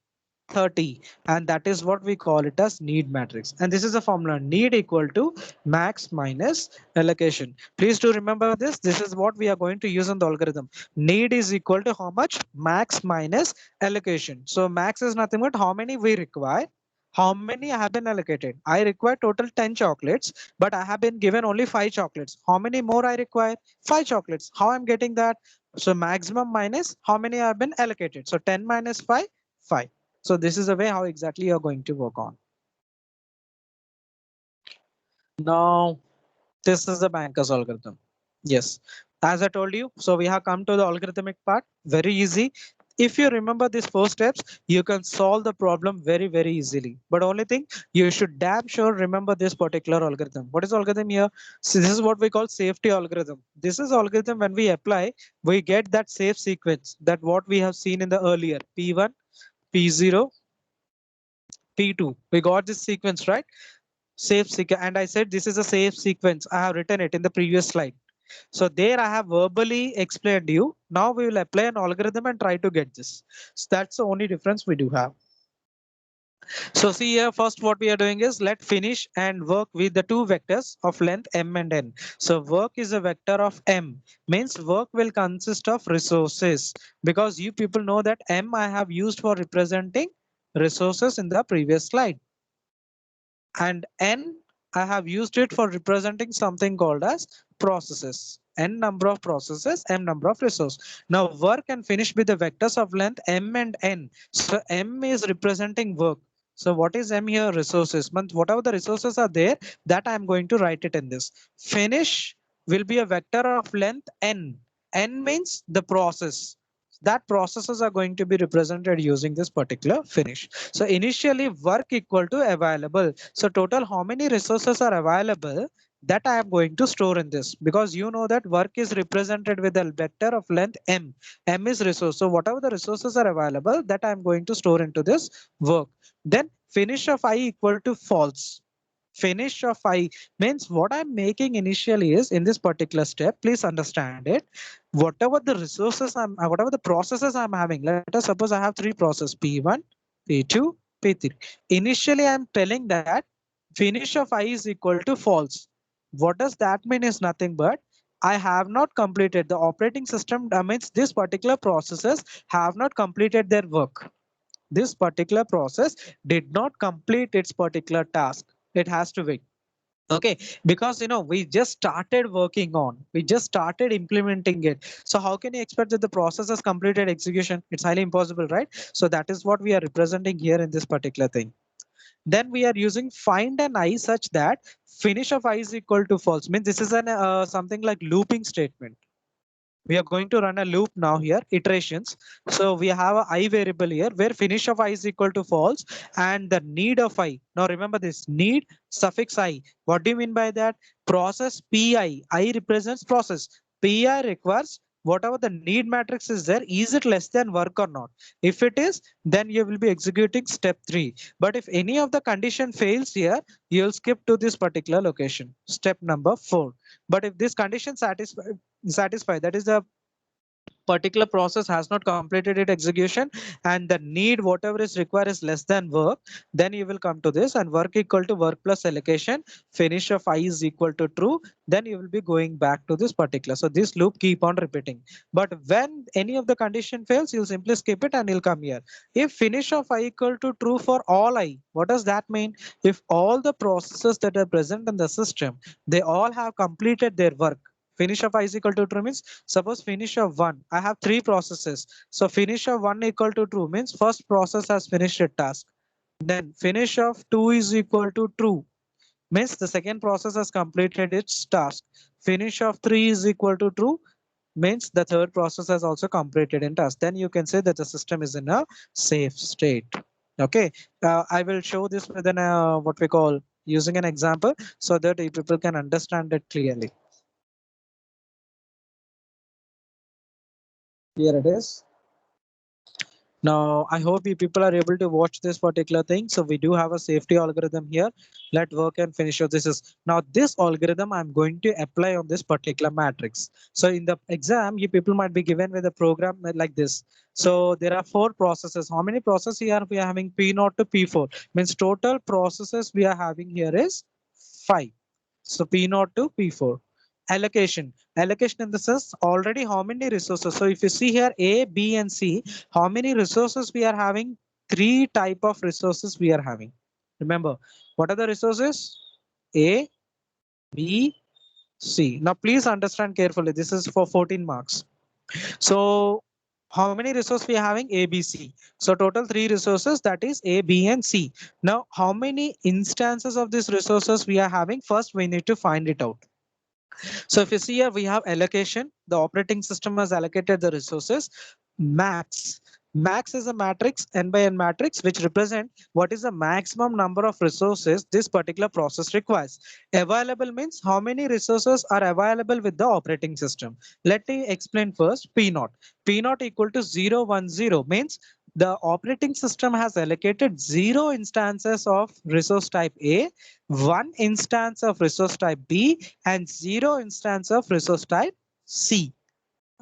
30. And that is what we call it as need matrix. And this is a formula, need equal to max minus allocation. Please do remember this. This is what we are going to use in the algorithm. Need is equal to how much? Max minus allocation. So max is nothing but how many we require. How many have been allocated? I require total 10 chocolates, but I have been given only 5 chocolates. How many more I require? 5 chocolates. How I'm getting that? So maximum minus how many have been allocated. So 10 minus 5, 5. So this is the way how exactly you're going to work on. Now, this is the banker's algorithm. Yes, as I told you, so we have come to the algorithmic part. Very easy. If you remember these 4 steps, you can solve the problem very, very easily. But only thing, you should damn sure remember this particular algorithm. What is algorithm here? So this is what we call safety algorithm. This is algorithm when we apply, we get that safe sequence that what we have seen in the earlier P1, P0, P2. We got this sequence, right? Safe sequence. And I said this is a safe sequence. I have written it in the previous slide. So there I have verbally explained you. Now we will apply an algorithm and try to get this. So that's the only difference we do have. So see here, first what we are doing is let finish and work with the two vectors of length m and n. So work is a vector of m, means work will consist of resources, because you people know that m I have used for representing resources in the previous slide. And n I have used it for representing something called as processes. N number of processes, m number of resource. Now work and finish with the vectors of length m and n. So m is representing work. So what is m here? Resources. But whatever the resources are there, that I'm going to write it in this. Finish will be a vector of length n. N means the process. That processes are going to be represented using this particular finish. So initially work equal to available. So total how many resources are available, that I am going to store in this, because you know that work is represented with a vector of length m. M is resource. So whatever the resources are available, that I am going to store into this work. Then finish of I equal to false. Finish of I means what I'm making initially is in this particular step, please understand it. Whatever the resources whatever the processes I'm having, let us suppose I have 3 processes, P1, P2, P3. Initially, I'm telling that finish of I is equal to false. What does that mean is nothing but I have not completed the operating system. That means this particular processes have not completed their work. This particular process did not complete its particular task. It has to wait. Okay, because we just started working on, we just started implementing it. So how can you expect that the process has completed execution? It's highly impossible, right? So that is what we are representing here in this particular thing. Then we are using find an I such that finish of I is equal to false. Means this is an something like looping statement. We are going to run a loop now here, iterations. So we have a I variable here where finish of I is equal to false and the need of I. Now remember this need suffix I. What do you mean by that? Process PI. I represents process. PI requires whatever the need matrix is there, is it less than work or not? If it is, then you will be executing step 3. But if any of the condition fails here, you'll skip to this particular location, step number 4. But if this condition satisfied, that is the particular process has not completed its execution and the need whatever is required is less than work, then you will come to this and work equal to work plus allocation, finish of I is equal to true, then you will be going back to this particular. So this loop keep on repeating. But when any of the condition fails, you'll simply skip it and you'll come here. If finish of I equal to true for all I, what does that mean? If all the processes that are present in the system, they all have completed their work. Finish of I is equal to true means suppose finish of 1. I have 3 processes. So finish of 1 equal to true means first process has finished a task. Then finish of 2 is equal to true means the second process has completed its task. Finish of 3 is equal to true means the third process has also completed in task. Then you can say that the system is in a safe state. Okay, I will show this within what we call using an example so that you people can understand it clearly. Here it is. Now, I hope you people are able to watch this particular thing. So we do have a safety algorithm here. Let work and finish. So this is now this algorithm I'm going to apply on this particular matrix. So in the exam, you people might be given with a program like this. So there are 4 processes. How many processes here we are having? P0 to P4 means total processes we are having here is 5. So P0 to P4. Allocation in the sense already how many resources. So if you see here A, B, and C, how many resources we are having? 3 type of resources we are having. Remember, what are the resources? A, B, C. Now please understand carefully. This is for 14 marks. So how many resources we are having? A, B, C. So total 3 resources, that is A, B, and C. Now how many instances of these resources we are having? First we need to find it out. So if you see here, we have allocation. The operating system has allocated the resources. Max. Max is a matrix, n by n matrix, which represent what is the maximum number of resources this particular process requires. Available means how many resources are available with the operating system. Let me explain first. P naught. P naught equal to 0, 1, 0 means the operating system has allocated 0 instances of resource type A, 1 instance of resource type B, and 0 instance of resource type C.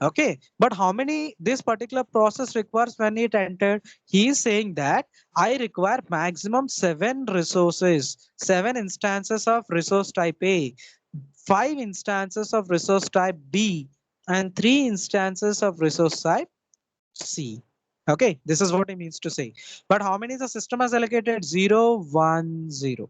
Okay, but how many this particular process requires when it entered? He is saying that I require maximum 7 resources, 7 instances of resource type A, 5 instances of resource type B, and 3 instances of resource type C. Okay, this is what he means to say. But how many the system has allocated? 0, 1, 0.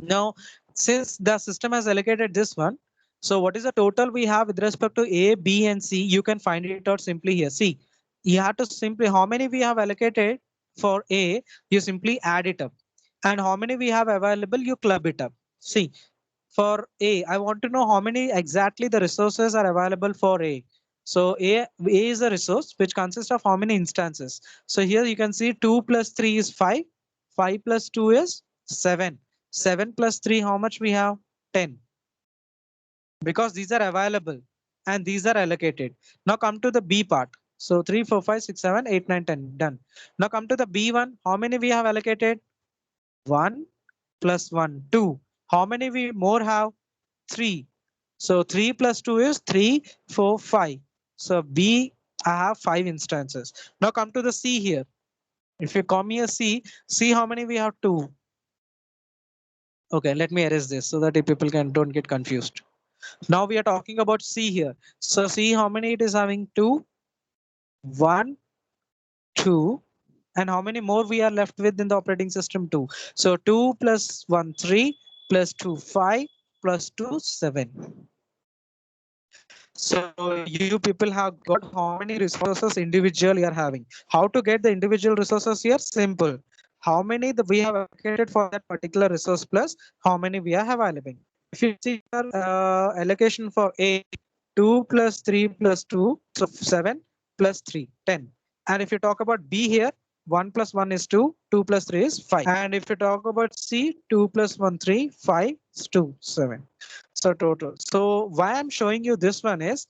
Now, since the system has allocated this one, so what is the total we have with respect to A, B, and C? You can find it out simply here. See, you have to simply how many we have allocated for A, you simply add it up. And how many we have available, you club it up. See, for A, I want to know how many exactly the resources are available for A. So A is a resource which consists of how many instances. So here you can see 2 plus 3 is 5. 5 plus 2 is 7. 7 plus 3, how much we have? 10. Because these are available and these are allocated. Now come to the B part. So 3, 4, 5, 6, 7, 8, 9, 10. Done. Now come to the B1. How many we have allocated? 1 plus 1, 2. How many we more have? 3. So 3 plus 2 is 3, 4, 5. So B, I have 5 instances. Now come to the C here. If you come here C, see how many we have? 2. Okay, let me erase this so that people don't get confused. Now we are talking about C here. So see how many it is having? 2, 1, 2. And how many more we are left with in the operating system? 2. So 2 plus 1, 3, plus 2, 5, plus 2, 7. So you people have got how many resources individual you are having. How to get the individual resources here? Simple. How many we have allocated for that particular resource plus how many we are available. If you see your allocation for A, 2 plus 3 plus 2, so 7 plus 3, 10. And if you talk about B here, 1 plus 1 is 2, 2 plus 3 is 5. And if you talk about C, 2 plus 1, 3, 5 is 2, 7. So total. So why I'm showing you this one is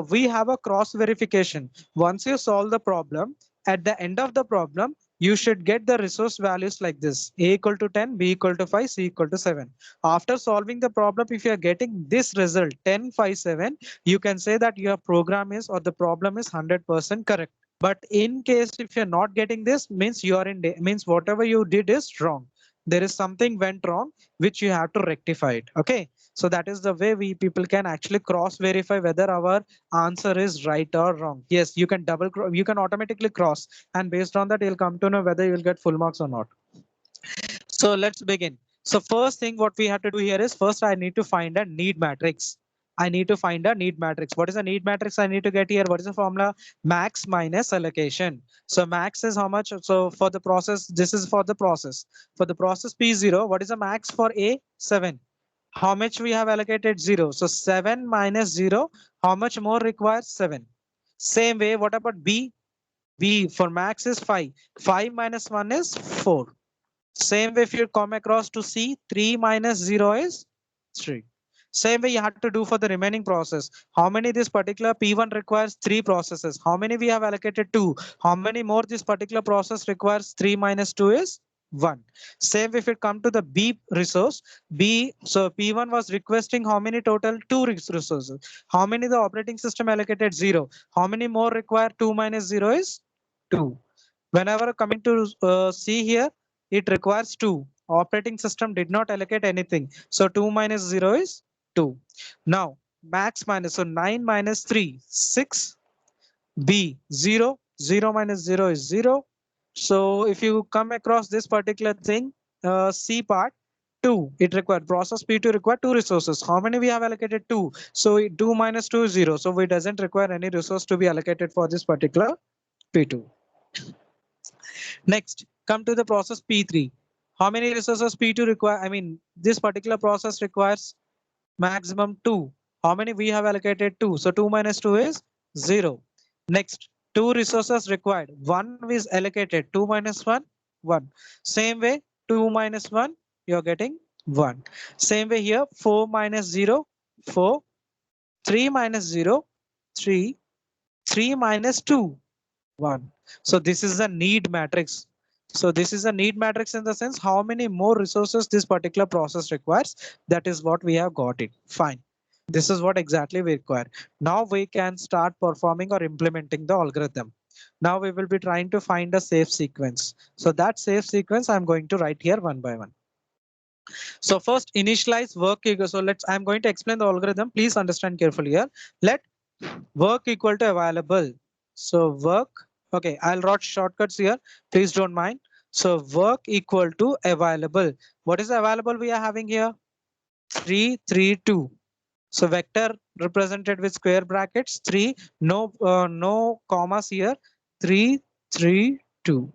we have a cross verification. Once you solve the problem, at the end of the problem, you should get the resource values like this: A equal to 10, B equal to 5, C equal to 7. After solving the problem, if you are getting this result 10, 5, 7, you can say that your program is or the problem is 100% correct. But in case if you're not getting this, means you are in means whatever you did is wrong. There is something went wrong which you have to rectify it. Okay, so that is the way we people can actually cross verify whether our answer is right or wrong. Yes, you can you can automatically cross, and based on that you'll come to know whether you'll get full marks or not. So let's begin. So first thing what we have to do here is first I need to find a need matrix. I need to find a need matrix. What is a need matrix I need to get here? What is the formula? Max minus allocation. So max is how much? So for the process, this is for the process. For the process P0, what is the max for A? 7. How much we have allocated? 0. So 7 minus 0, how much more requires? 7. Same way, what about B? B for max is 5. 5 minus 1 is 4. Same way if you come across to C, 3 minus 0 is 3. Same way you have to do for the remaining process. How many this particular P1 requires 3 processes? How many we have allocated 2? How many more this particular process requires? 3 minus 2 is 1. Same if it come to the B resource, B, so P1 was requesting how many total? 2 resources. How many the operating system allocated? 0. How many more require? 2 minus 0 is 2. Whenever coming to C here, it requires 2. Operating system did not allocate anything. So 2 minus 0 is 2. Now max minus, so 9 minus 3, 6. B, 0. 0 minus 0 is 0. So if you come across this particular thing, C part, 2, it required process P2 required 2 resources. How many we have allocated? 2. So 2 minus 2 is 0. So it doesn't require any resource to be allocated for this particular P2. Next, come to the process P3. How many resources P2 require? I mean, this particular process requires maximum 2. How many we have allocated? 2. So 2 minus 2 is 0. Next, 2 resources required. 1 is allocated. 2 minus 1, 1. Same way, 2 minus 1, you're getting 1. Same way here, 4 minus 0, 4. 3 minus 0, 3. 3 minus 2, 1. So this is a need matrix. So this is a need matrix in the sense how many more resources this particular process requires. That is what we have got it. Fine. This is what exactly we require. Now we can start performing or implementing the algorithm. Now we will be trying to find a safe sequence. So that safe sequence I'm going to write here one by one. So first initialize work equal. So I'm going to explain the algorithm. Please understand carefully here. Let work equal to available. So work, okay, I'll write shortcuts here. Please don't mind. So work equal to available. What is available we are having here? 3, 3, 2. So vector represented with square brackets, 3, no commas here, 3, 3, 2.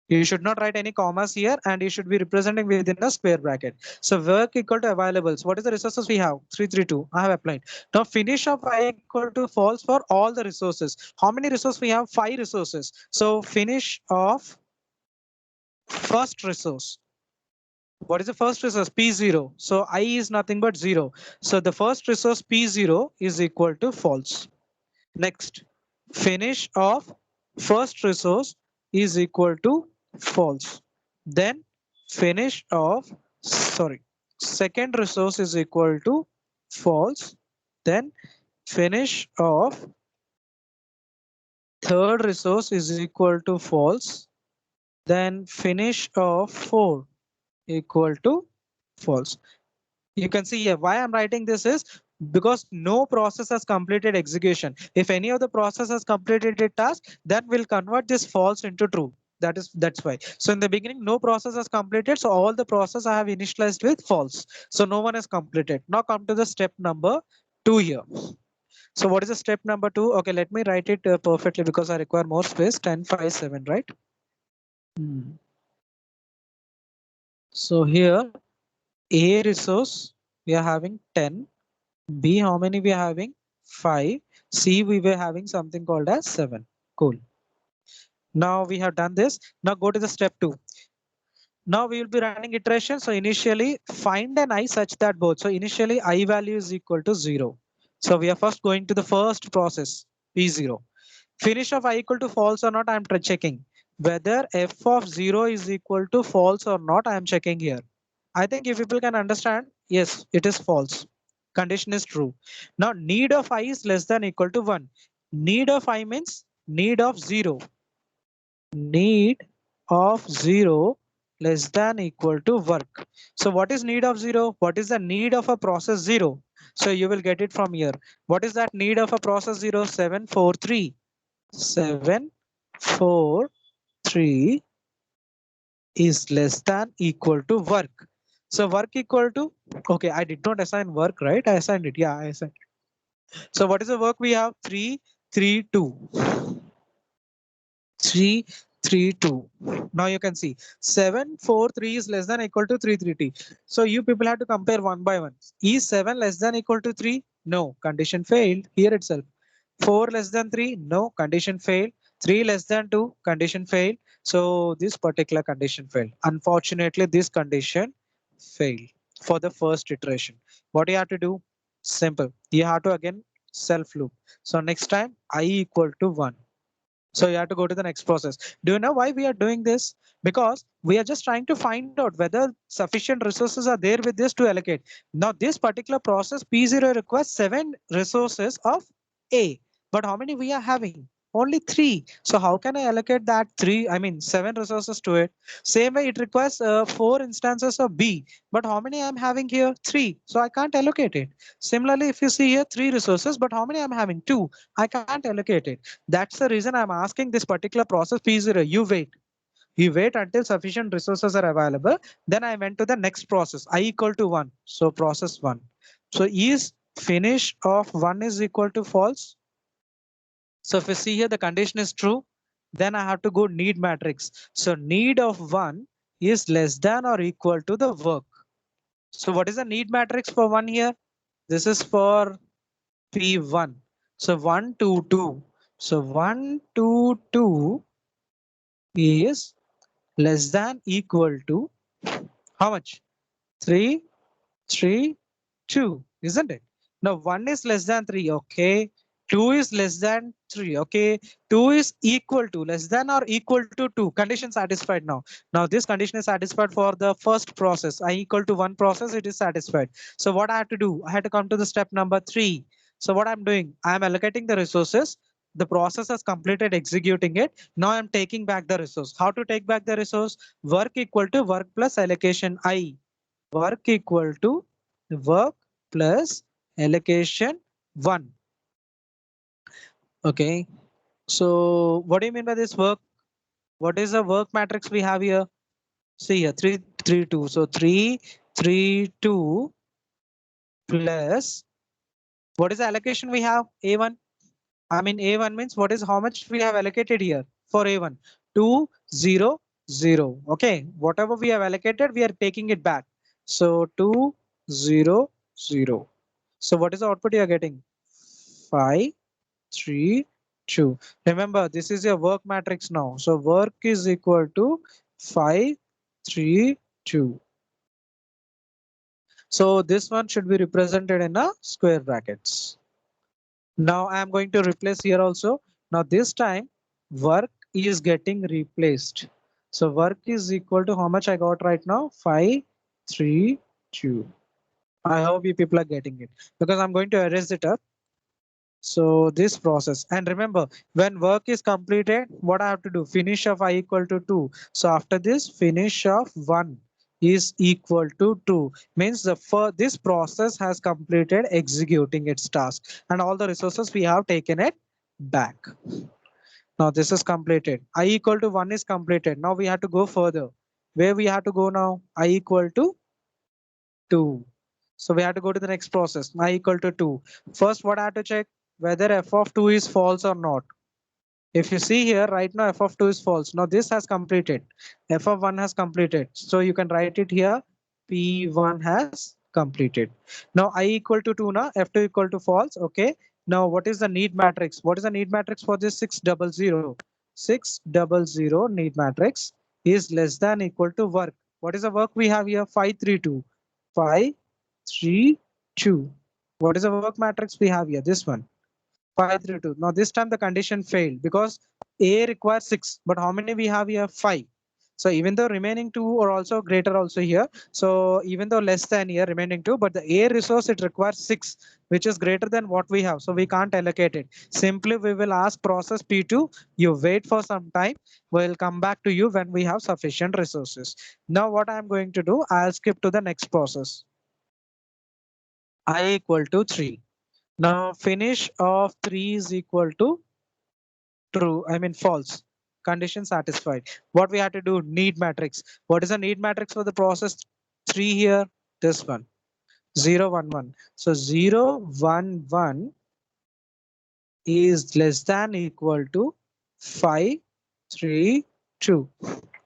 You should not write any commas here and you should be representing within a square bracket. So work equal to availables. What is the resources we have? 332. I have applied. Now finish of I equal to false for all the resources. How many resources we have? 5 resources. So finish of first resource. What is the first resource? P0. So I is nothing but 0. So the first resource P0 is equal to false. Next, finish of first resource is equal to false. Then finish of, second resource is equal to false. Then finish of third resource is equal to false. Then finish of 4 equal to false. You can see here why I'm writing this is because no process has completed execution. If any of the process has completed a task, then we'll convert this false into true. That's why. So in the beginning, no process has completed. So all the process I have initialized with false. So no one has completed. Now come to the step number 2 here. So what is the step number 2? Okay, let me write it perfectly because I require more space. 10, 5, 7, right? So here A resource we are having 10. B, how many we are having? 5. C, we were having something called as 7. Cool. Now we have done this. Now go to the step 2. Now we will be running iteration. So initially find an I such that both. So initially I value is equal to 0. So we are first going to the first process, P0. Finish of I equal to false or not, I'm checking. Whether f of 0 is equal to false or not, I am checking here. I think if people can understand, yes, it is false. Condition is true. Now need of I is less than equal to 1. Need of I means need of 0. Need of 0 less than equal to work. So what is need of 0? What is the need of a process 0? So you will get it from here. What is that need of a process 0? 743. 7, 4, 3 is less than equal to work. So work equal to, okay, I did not assign work, right? I assigned it. Yeah, I assigned it. So what is the work we have? 3, 3, 2. 3, 3, 2. Now you can see 7, 4, 3 is less than equal to 3, 3, T. So you people have to compare one by one. Is 7 less than equal to 3? No, condition failed here itself. 4 less than 3? No, condition failed. 3 less than 2? Condition failed. So this particular condition failed. Unfortunately, this condition failed for the first iteration. What do you have to do? Simple. You have to again self loop. So next time I equal to 1. So you have to go to the next process. Do you know why we are doing this? Because we are just trying to find out whether sufficient resources are there with this to allocate. Now this particular process P0 requires 7 resources of A, but how many we are having? Only 3. So how can I allocate that 7 resources to it? Same way it requires 4 instances of B, but how many I'm having here? 3. So I can't allocate it. Similarly, if you see here 3 resources, but how many I'm having? 2. I can't allocate it. That's the reason I'm asking this particular process P0. You wait. You wait until sufficient resources are available. Then I went to the next process. I equal to 1. So process 1. So is finish of 1 is equal to false? So if you see here, the condition is true. Then I have to go need matrix. So need of 1 is less than or equal to the work. So what is the need matrix for 1 here? This is for P1. So 1, 2, 2. So 1, 2, 2 is less than equal to how much? 3, 3, 2, isn't it? Now 1 is less than 3, okay. 2 is less than 3, okay. 2 is equal to less than or equal to 2. Condition satisfied now. Now this condition is satisfied for the first process. I equal to 1 process, it is satisfied. So what I have to do? I had to come to the step number 3. So what I'm doing? I'm allocating the resources. The process has completed executing it. Now I'm taking back the resource. How to take back the resource? Work equal to work plus allocation I. Work equal to work plus allocation 1. Okay. So what do you mean by this work? What is the work matrix we have here? See here 3, 3, 2. So 3, 3, 2 plus what is the allocation we have? A1. I mean A1 means what is how much we have allocated here for A1? 2, 0, 0. Okay. Whatever we have allocated, we are taking it back. So 2, 0, 0. So what is the output you are getting? 5, 3, 2. Remember, this is your work matrix now. So work is equal to 5, 3, 2. So this one should be represented in a square brackets. Now I am going to replace here also. Now this time work is getting replaced. So work is equal to how much I got right now? 5, 3, 2. I hope you people are getting it because I'm going to erase it up. So this process, and remember when work is completed, what I have to do? Finish of I equal to 2. So after this finish of 1 is equal to 2 means this process has completed executing its task and all the resources we have taken it back. Now this is completed. I equal to 1 is completed. Now we have to go further. Where we have to go now? I equal to 2. So we have to go to the next process. I equal to 2. First, what I have to check? Whether f of 2 is false or not. If you see here, right now f of 2 is false. Now this has completed. F of 1 has completed. So you can write it here. P1 has completed. Now I equal to 2 now. F2 equal to false. Okay. Now what is the need matrix? What is the need matrix for this 600? 600 need matrix is less than equal to work. What is the work we have here? 532. 5, 3, 2. What is the work matrix we have here? This one. 5, 3, 2. Now this time the condition failed because A requires 6, but how many we have here? 5. So even though remaining 2 are also greater also here. So even though less than here remaining 2, but the A resource it requires 6, which is greater than what we have. So we can't allocate it. Simply we will ask process P2, you wait for some time. We'll come back to you when we have sufficient resources. Now what I'm going to do, I'll skip to the next process. I equal to 3. Now finish of 3 is equal to true, false. Condition satisfied. What we have to do? Need matrix. What is the need matrix for the process 3 here? This one. 0, 1, 1. So 0, 1, 1 is less than equal to 5, 3, 2.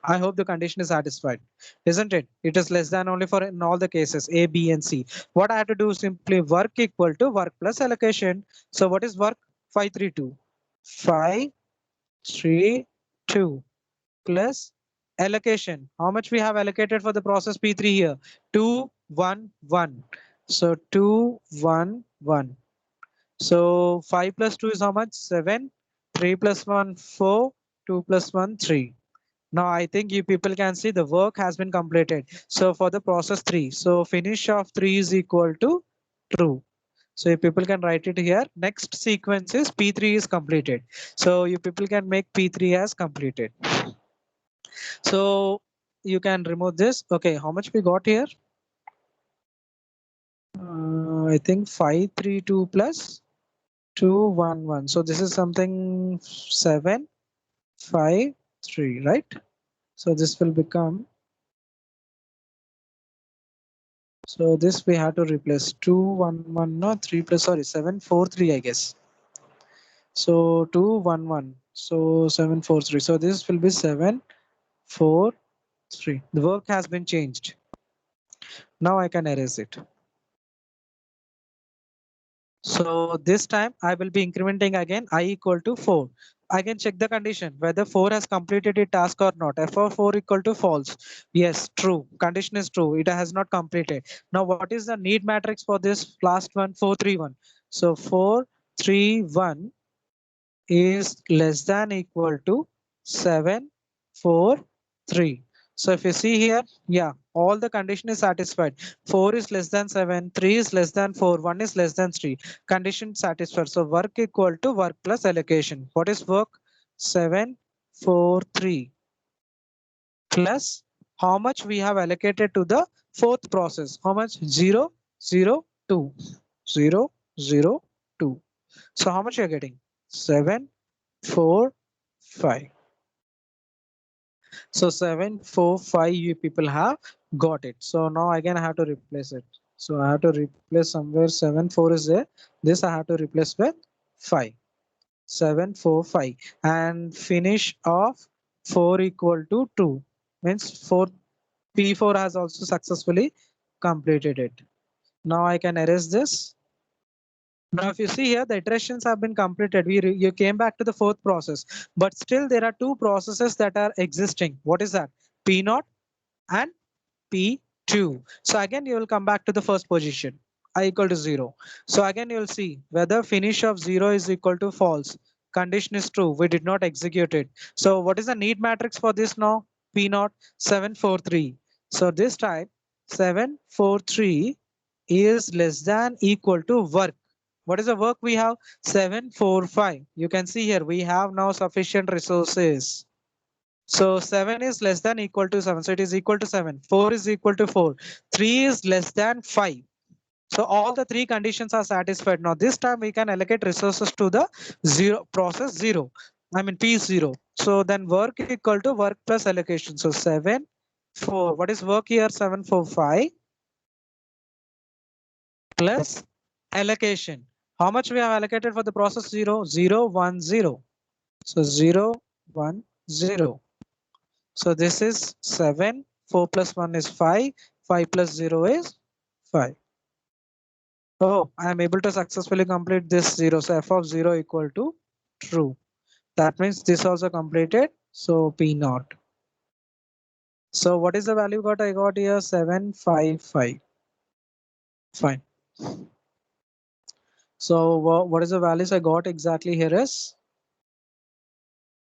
I hope the condition is satisfied, isn't it? It is less than only for in all the cases A, B, and C. What I have to do simply work equal to work plus allocation. So what is work? 5, 3, 2. 5, 3, 2. plus allocation. How much we have allocated for the process P3 here? 2, 1, 1. So 2, 1, 1. So 5 plus 2 is how much? 7. 3 plus 1, 4. 2 plus 1, 3. Now I think you people can see the work has been completed. So for the process 3, so finish of 3 is equal to true. So you people can write it here. Next sequence is P3 is completed. So you people can make P3 as completed. So you can remove this. Okay, how much we got here? I think 532 plus 211. So this is something 753, right? So this will become. So this we have to replace 211, no 3 plus, sorry, 743, I guess. So 211. So 743. So this will be 743. The work has been changed. Now I can erase it. So this time I will be incrementing again I equal to 4. I can check the condition whether 4 has completed a task or not. F of 4 equal to false. Yes, true. Condition is true. It has not completed. Now what is the need matrix for this last one? 431. So 431 is less than equal to 743. So if you see here, yeah, all the condition is satisfied. 4 is less than 7, 3 is less than 4, 1 is less than 3. Condition satisfied. So work equal to work plus allocation. What is work? 743 plus how much we have allocated to the fourth process. How much? 0, 0, 2. 0, 0, 2. So how much you are getting? 7, 4, 5. So 7, 4, 5 you people have got it. So now again I have to replace it. So I have to replace somewhere 7, 4 is there. This I have to replace with 5. 7, 4, 5 and finish off 4 equal to 2 means 4 P4 has also successfully completed it. Now I can erase this. Now, if you see here, the iterations have been completed. You came back to the fourth process, but still there are two processes that are existing. What is that? P0 and P2. So again, you will come back to the first position, I equal to 0. So again, you will see whether finish of 0 is equal to false. Condition is true. We did not execute it. So what is the need matrix for this now? P0 743. So this time 743 is less than equal to work. What is the work we have? 745. You can see here we have now sufficient resources. So 7 is less than equal to 7. So it is equal to 7. 4 is equal to 4. 3 is less than 5. So all the three conditions are satisfied. Now this time we can allocate resources to the zero process 0. I mean P0. So then work equal to work plus allocation. So 7, 4. What is work here? 7, 4, 5 plus allocation. How much we have allocated for the process 0? 0, 1, 0. So 0, 1, 0. So this is 7. 4 plus 1 is 5. 5 plus 0 is 5. Oh, I am able to successfully complete this 0. So f of 0 equal to true. That means this also completed. So P naught. So what is the value got? I got here 755. Fine. So what is the values I got exactly here is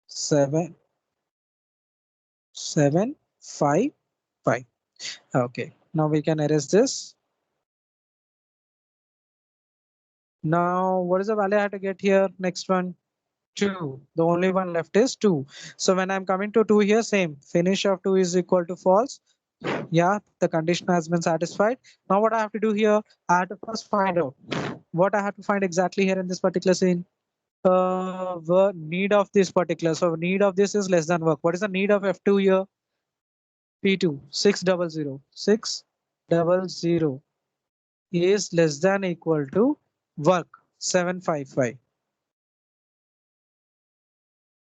7, 7, 5, 5. Okay. Now we can erase this. Now what is the value I have to get here? Next one. 2. The only one left is 2. So when I'm coming to 2 here, same. Finish of 2 is equal to false. Yeah, the condition has been satisfied. Now what I have to do here, I have to first find out what I have to find exactly here in this particular scene. The need of this particular. So need of this is less than work. What is the need of F2 here? P2 600. 600 is less than equal to work 755.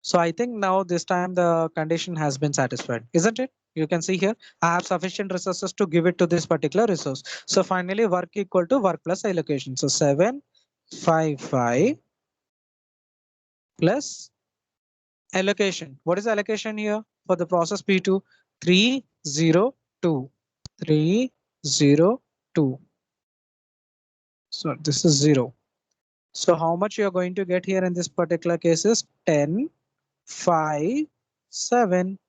So I think now this time the condition has been satisfied, isn't it? You can see here, I have sufficient resources to give it to this particular resource. So finally work equal to work plus allocation. So 755 plus allocation. What is allocation here for the process P2? 302. 302. So this is 0. So how much you are going to get here in this particular case is 10, 5, 7,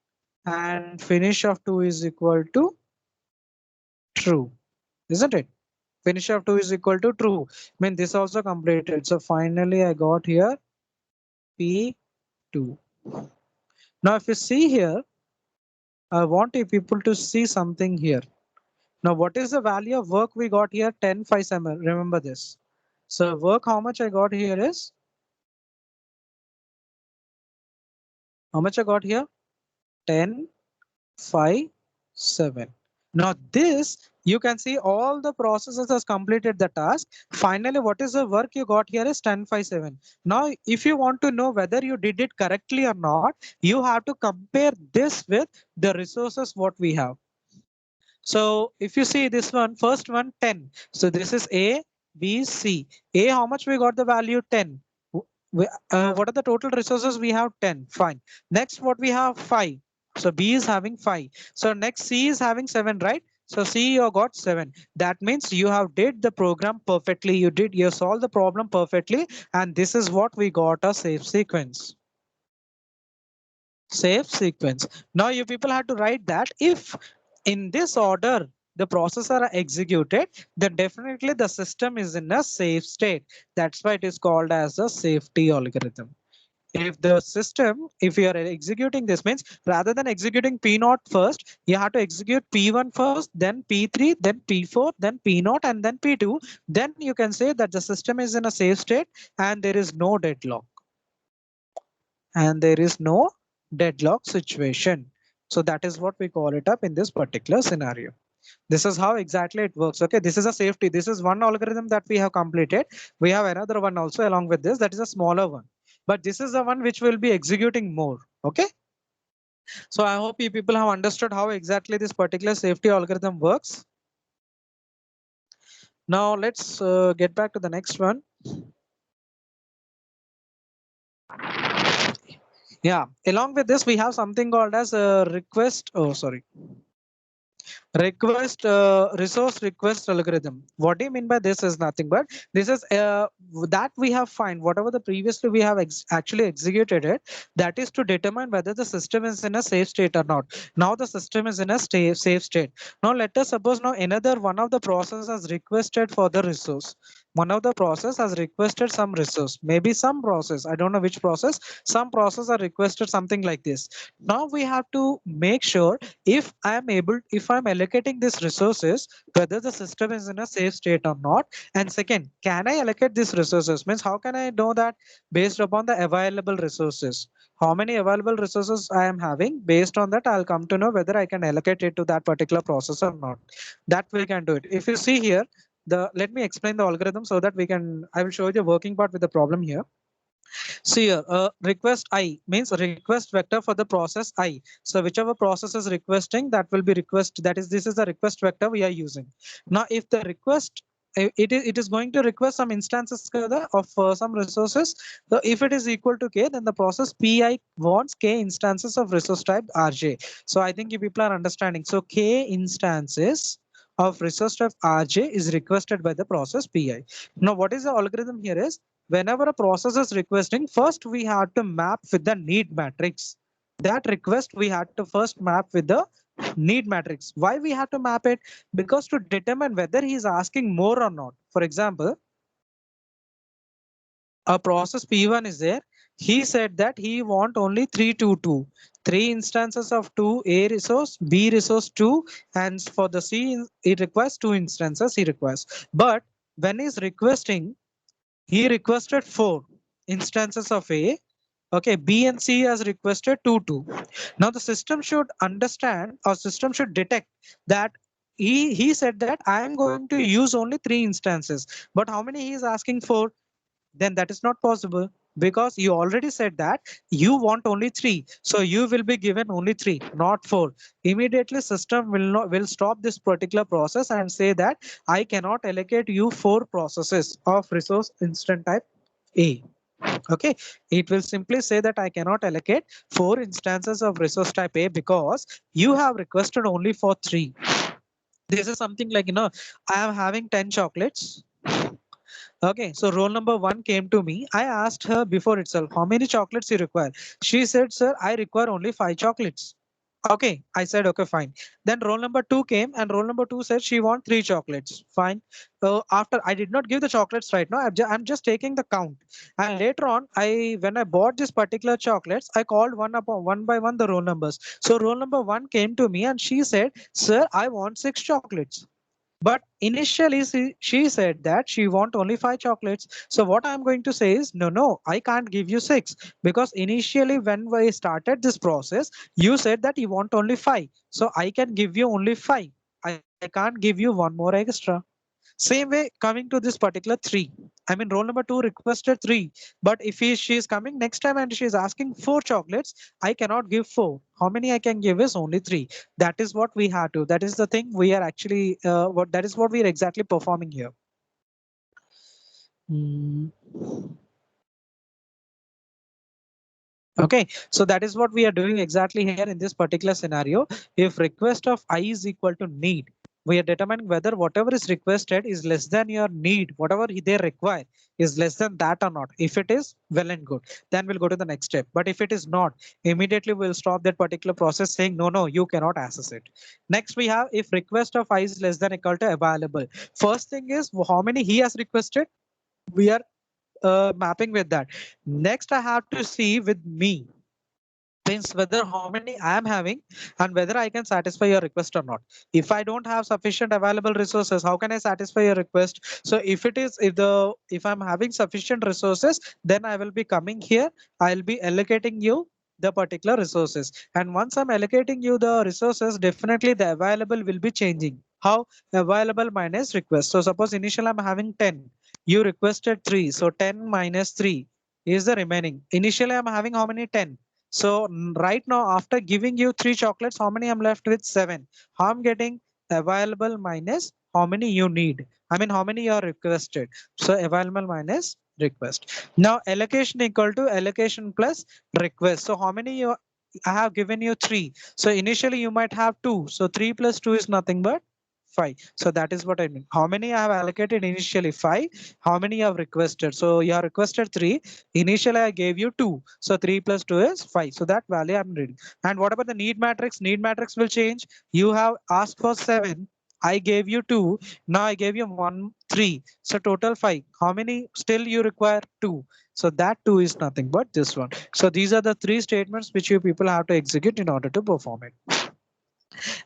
and finish of 2 is equal to true, isn't it? Finish of 2 is equal to true. I mean, this also completed. So finally I got here P2. Now if you see here, I want you people to see something here. Now what is the value of work we got here? 10, 5, 7. Remember this. So work, how much I got here is, how much I got here? 10, 5, 7. Now this, you can see all the processes has completed the task. Finally, what is the work you got here is 10, 5, 7. Now, if you want to know whether you did it correctly or not, you have to compare this with the resources what we have. So if you see this one, first one 10. So this is A, B, C. A, how much we got the value? 10. What are the total resources? We have 10. Fine. Next, what we have? 5. So B is having 5. So next C is having 7, right? So C, you got 7. That means you have did the program perfectly. You solved the problem perfectly. And this is what we got a safe sequence. Safe sequence. Now you people have to write that if in this order the processes are executed, then definitely the system is in a safe state. That's why it is called as a safety algorithm. If the system, if you are executing this, means rather than executing P0 first, you have to execute P1 first, then P3, then P4, then P0, and then P2. Then you can say that the system is in a safe state and there is no deadlock. And there is no deadlock situation. So that is what we call it up in this particular scenario. This is how exactly it works. Okay, this is a safety. This is one algorithm that we have completed. We have another one also along with this. That is a smaller one. But this is the one which will be executing more. Okay. So I hope you people have understood how exactly this particular safety algorithm works. Now let's get back to the next one. Yeah, along with this, we have something called as a request. Oh, sorry. Resource request algorithm. What do you mean by this is nothing but this is that we have find whatever the previously we have actually executed it, that is to determine whether the system is in a safe state or not. Now the system is in a safe state. Now let us suppose now another one of the process has requested for the resource. One of the process has requested some resource, maybe some process, I don't know which process. Some process are requested something like this. Now we have to make sure if I'm allocating these resources, whether the system is in a safe state or not. And second, can I allocate these resources? Means how can I know that based upon the available resources? How many available resources I am having? Based on that, I'll come to know whether I can allocate it to that particular process or not. That we can do it. If you see here, let me explain the algorithm so that I will show you the working part with the problem here. See here, request I means request vector for the process I. So whichever process is requesting, that will be request. That is, this is the request vector we are using. Now, if the request it is going to request some instances of some resources. So if it is equal to k, then the process pi wants k instances of resource type rj. So I think you people are understanding. So k instances of resource type rj is requested by the process pi. Now, what is the algorithm here is, whenever a process is requesting, first we have to map with the need matrix. That request we had to first map with the need matrix. Why we have to map it? Because to determine whether he is asking more or not. For example, a process P1 is there. He said that he want only 322, 3 instances of 2 A resource, B resource 2, and for the C, it requires 2 instances he requires. But when he's requesting, he requested 4 instances of A. Okay, B and C has requested 2. Now the system should understand, or system should detect that he said that I am going to use only 3 instances. But how many he is asking for? Then that is not possible, because you already said that you want only 3. So you will be given only 3, not 4. Immediately system will stop this particular process and say that I cannot allocate you 4 processes of resource instant type A. Okay, it will simply say that I cannot allocate 4 instances of resource type A because you have requested only for 3. This is something like, I am having 10 chocolates. Okay, so roll number 1 came to me. I asked her before itself, how many chocolates you require? She said, sir, I require only 5 chocolates. Okay, I said, okay, fine. Then roll number 2 came and roll number 2 said she want 3 chocolates. Fine. So after I did not give the chocolates right now, I'm just taking the count. And later on, when I bought this particular chocolates, I called one by one the roll numbers. So roll number 1 came to me and she said, sir, I want 6 chocolates. But initially, she said that she want only 5 chocolates. So what I'm going to say is, no, I can't give you 6 because initially when we started this process, you said that you want only 5. So I can give you only 5. I can't give you one more extra. Same way coming to this particular 3. I mean, roll number 2 requested 3. But if she is coming next time and she is asking 4 chocolates, I cannot give 4. How many I can give is only 3. That is what we have to. That is the thing we are actually, that is what we are exactly performing here. Hmm. Okay, so that is what we are doing exactly here in this particular scenario. If request of I is equal to need, we are determining whether whatever is requested is less than your need, whatever they require is less than that or not. If it is, well and good, then we'll go to the next step. But if it is not, immediately we'll stop that particular process saying, no, you cannot access it. Next, we have if request of I is less than equal to available. First thing is how many he has requested. We are mapping with that. Next, I have to see with me means whether how many I am having and whether I can satisfy your request or not. If I don't have sufficient available resources, how can I satisfy your request? So if I'm having sufficient resources, then I will be coming here. I'll be allocating you the particular resources. And once I'm allocating you the resources, definitely the available will be changing. How? Available minus request. So suppose initial I'm having 10. You requested 3. So 10 minus 3 is the remaining. Initially I'm having how many? 10. So right now, after giving you 3 chocolates, how many I'm left with? 7. How I'm getting available minus how many you need. I mean, how many you are requested. So available minus request. Now allocation equal to allocation plus request. So how many I have given you 3. So initially you might have 2. So 3 plus 2 is nothing but 5. So that is what I mean. How many I have allocated initially? 5. How many you have requested? So you have requested 3. Initially, I gave you 2. So 3 plus 2 is 5. So that value I'm reading. And what about the need matrix? Need matrix will change. You have asked for 7. I gave you 2. Now I gave you 1, 3. So total 5. How many still you require? 2. So that 2 is nothing but this one. So these are the 3 statements which you people have to execute in order to perform it.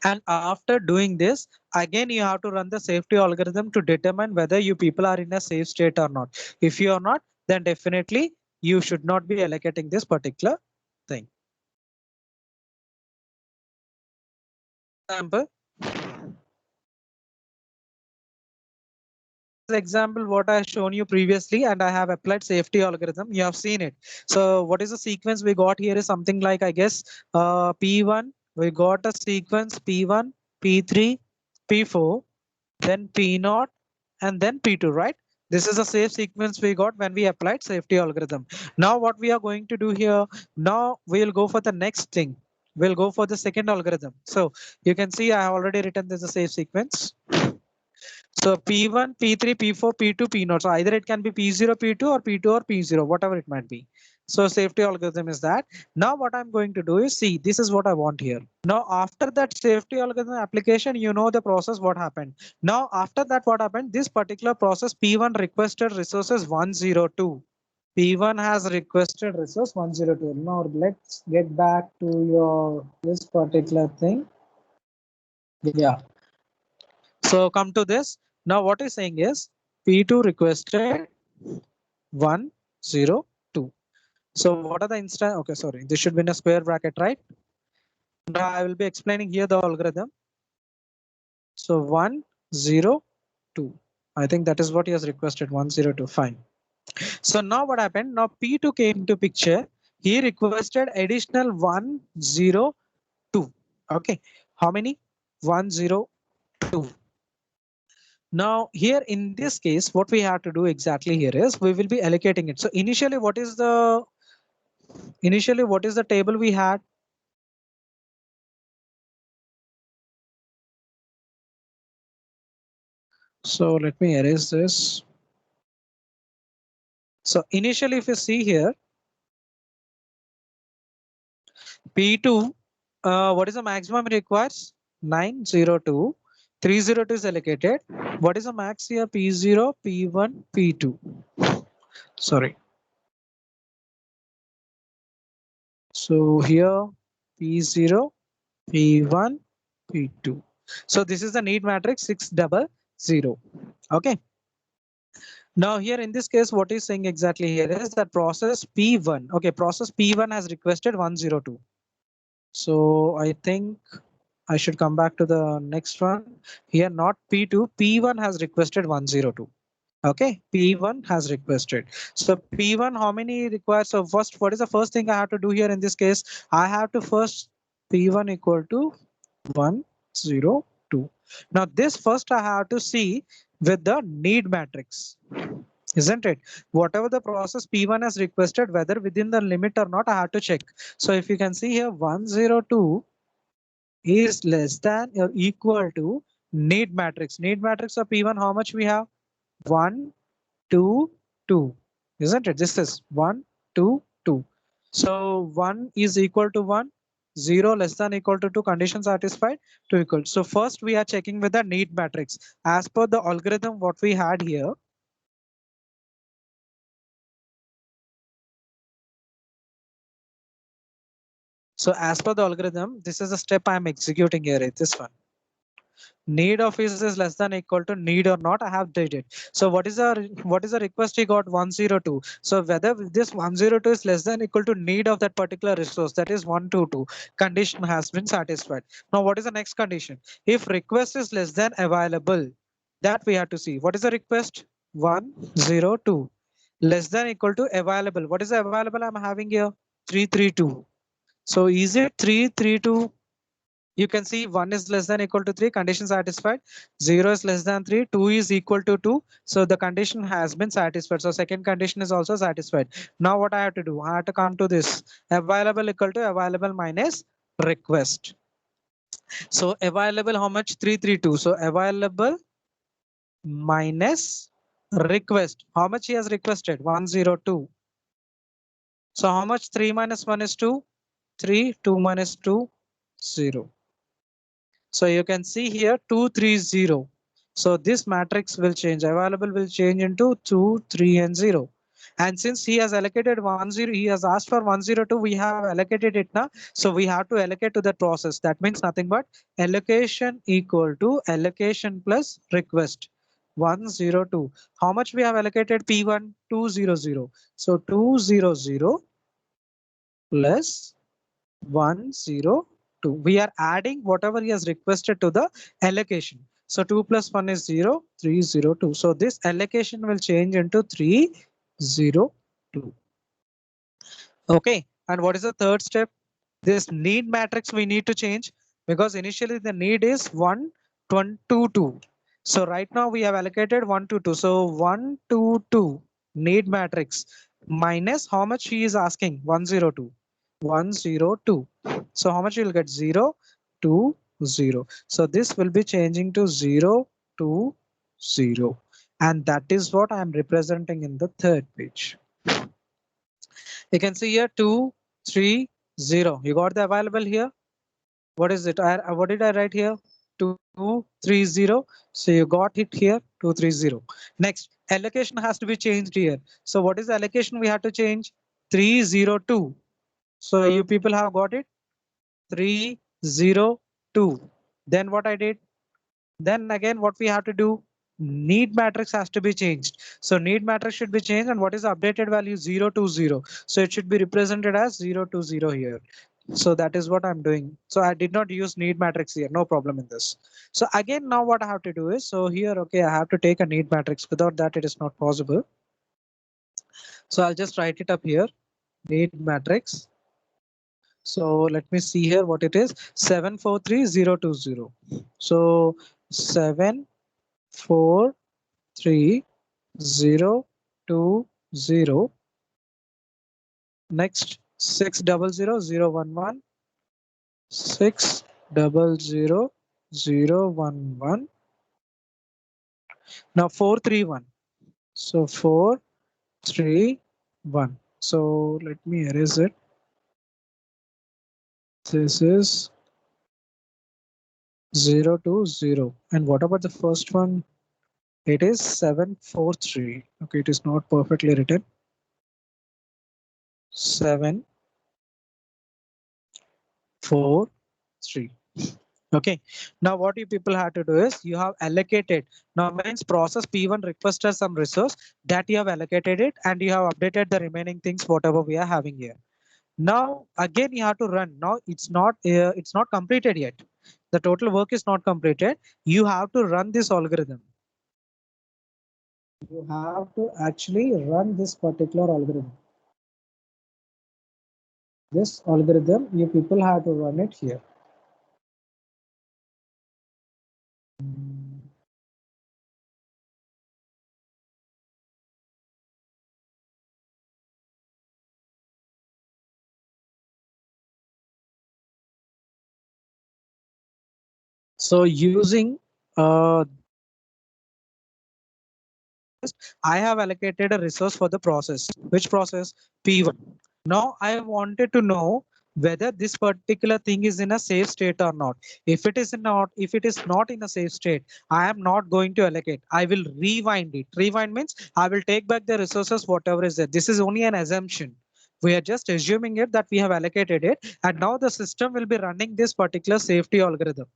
And after doing this, again, you have to run the safety algorithm to determine whether you people are in a safe state or not. If you are not, then definitely you should not be allocating this particular thing. Example. Example what I shown you previously, and I have applied safety algorithm. You have seen it. So what is the sequence we got here is something like, I guess, P1, we got a sequence P1, P3, P4, then P0, and then P2, right? This is a safe sequence we got when we applied safety algorithm. Now what we are going to do here, now we'll go for the next thing. We'll go for the second algorithm. So you can see I have already written this a safe sequence. So P1, P3, P4, P2, P0. So either it can be P0, P2 or P2 or P0, whatever it might be. So safety algorithm is that. Now what I'm going to do is see, this is what I want here. Now after that safety algorithm application, you know the process what happened. Now after that what happened, this particular process P1 requested resources 102. P1 has requested resource 102. Now let's get back to your this particular thing. Yeah. So come to this. Now what is saying is P2 requested 102. So what are the instant? Okay, sorry. This should be in a square bracket, right? Now I will be explaining here the algorithm. So 102. I think that is what he has requested. 102. Fine. So now what happened? Now P2 came into picture. He requested additional 102. Okay. How many? 102. Now here in this case, what we have to do exactly here is we will be allocating it. So initially what is the table we had? So let me erase this. So initially, if you see here, P2, what is the maximum it requires? 902. 302 is allocated. What is the max here? P0, P1, P2. Sorry. So here P0, P1, P2. So this is the need matrix 600. Okay. Now here in this case, what is saying exactly here is that process P1. Okay, process P1 has requested 102. So I think I should come back to the next one. Here not P2, P1 has requested 102. Okay, P1 has requested. So P1, how many requires? So first, what is the first thing I have to do here in this case? I have to first P1 equal to 102. Now this first I have to see with the need matrix, isn't it? Whatever the process P1 has requested, whether within the limit or not, I have to check. So if you can see here, 102 is less than or equal to need matrix. Need matrix of P1, how much we have? 1, 2, 2. Isn't it? This is 1, 2, 2. So 1 is equal to 1, 0 less than equal to 2, condition satisfied, 2 equal. So first we are checking with the need matrix. As per the algorithm what we had here, so as per the algorithm, this is the step I'm executing here. This one. Need of is less than equal to need or not. I have did it. So what is the request he got? 102. So whether this 102 is less than equal to need of that particular resource, that is 122, condition has been satisfied. Now what is the next condition? If request is less than available, that we have to see. What is the request? 102 less than equal to available. What is the available I'm having here? 332. So is it 332? You can see 1 is less than equal to 3, condition satisfied. 0 is less than 3, 2 is equal to 2. So the condition has been satisfied. So second condition is also satisfied. Now what I have to do? I have to come to this available equal to available minus request. So available how much? 332. So available minus request. How much he has requested? 102. So how much 3 minus 1 is 2? 3, 2 minus 2, 0. So you can see here 230. So this matrix will change. Available will change into 2, 3, and 0. And since he has allocated 10, he has asked for 102. We have allocated it now. So we have to allocate to that process. That means nothing but allocation equal to allocation plus request. 102. How much we have allocated P1? 200. So 200 plus 102. We are adding whatever he has requested to the allocation. So 2 plus 1 is 0, 302. So this allocation will change into 302. Okay. And what is the third step? This need matrix we need to change because initially the need is 1, 2, 2. So right now we have allocated 1 to 2. So 1, 2, 2 need matrix minus how much he is asking? 102. 102. So how much you will get? 0, 2, 0. So this will be changing to 0, 2, 0. And that is what I am representing in the third page. You can see here 2, 3, 0. You got the available here. What is it? What did I write here? 2, 3, 0. So you got it here 2, 3, 0. Next, allocation has to be changed here. So what is the allocation we have to change? 302. So you people have got it? 302. Then what I did? Then again, what we have to do? Need matrix has to be changed. So need matrix should be changed. And what is the updated value? 020. So it should be represented as 020 here. So that is what I'm doing. So I did not use need matrix here. No problem in this. So again, now what I have to do is, so here, okay, I have to take a need matrix. Without that, it is not possible. So I'll just write it up here. Need matrix. So let me see here what it is. 743020. So 7, 4 3 0 2 0. Next 6 0 0 0 1 1. 6 0 0 0 1 1. Now 4 3 1. So 4 3 1. So let me erase it. This is 0 2 0. And what about the first one? It is 7 4 3. Okay, it is not perfectly written. 7 4 3. Okay, now what you people have to do is you have allocated. Now means process P1 requested some resource that you have allocated it and you have updated the remaining things whatever we are having here. Now again you have to run. Now it's not completed yet. The total work is not completed. You have to run this algorithm. You have to actually run this particular algorithm. This algorithm you people have to run it here. So using I have allocated a resource for the process. Which process? P1. Now I wanted to know whether this particular thing is in a safe state or not. If it is not in a safe state, I am not going to allocate. I will rewind it. Rewind means I will take back the resources, whatever is there. This is only an assumption. We are just assuming it that we have allocated it, and now the system will be running this particular safety algorithm.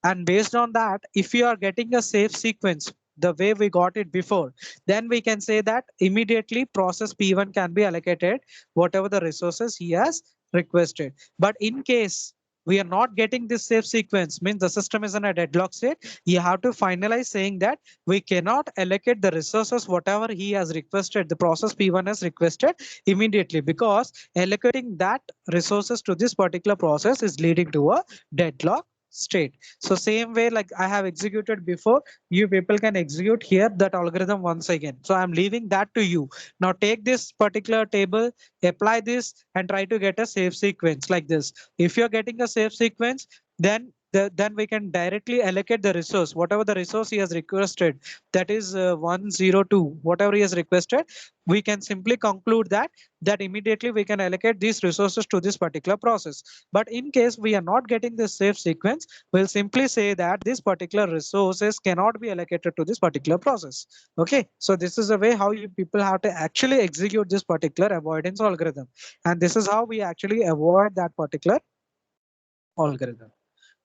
And based on that, if you are getting a safe sequence, the way we got it before, then we can say that immediately process P1 can be allocated whatever the resources he has requested. But in case we are not getting this safe sequence, means the system is in a deadlock state, you have to finalize saying that we cannot allocate the resources whatever he has requested, the process P1 has requested immediately, because allocating that resources to this particular process is leading to a deadlock state. So same way like I have executed before, you people can execute here that algorithm once again. So I'm leaving that to you. Now take this particular table, apply this and try to get a safe sequence like this. If you're getting a safe sequence, then we can directly allocate the resource, whatever the resource he has requested, that is 102, whatever he has requested, we can simply conclude that immediately we can allocate these resources to this particular process. But in case we are not getting this safe sequence, we'll simply say that this particular resources cannot be allocated to this particular process. Okay, so this is a way how you people have to actually execute this particular avoidance algorithm. And this is how we actually avoid that particular algorithm.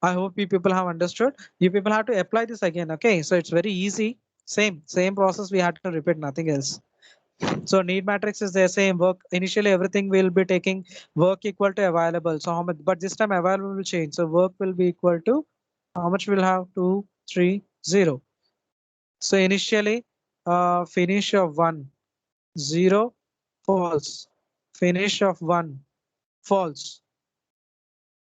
I hope you people have understood. You people have to apply this again. Okay, so it's very easy. Same process we had to repeat, nothing else. So need matrix is the same work. Initially, everything will be taking work equal to available. So how much, but this time available will change. So work will be equal to how much we'll have 2, 3, 0. So initially, finish of 1, 0, false. Finish of 1, false.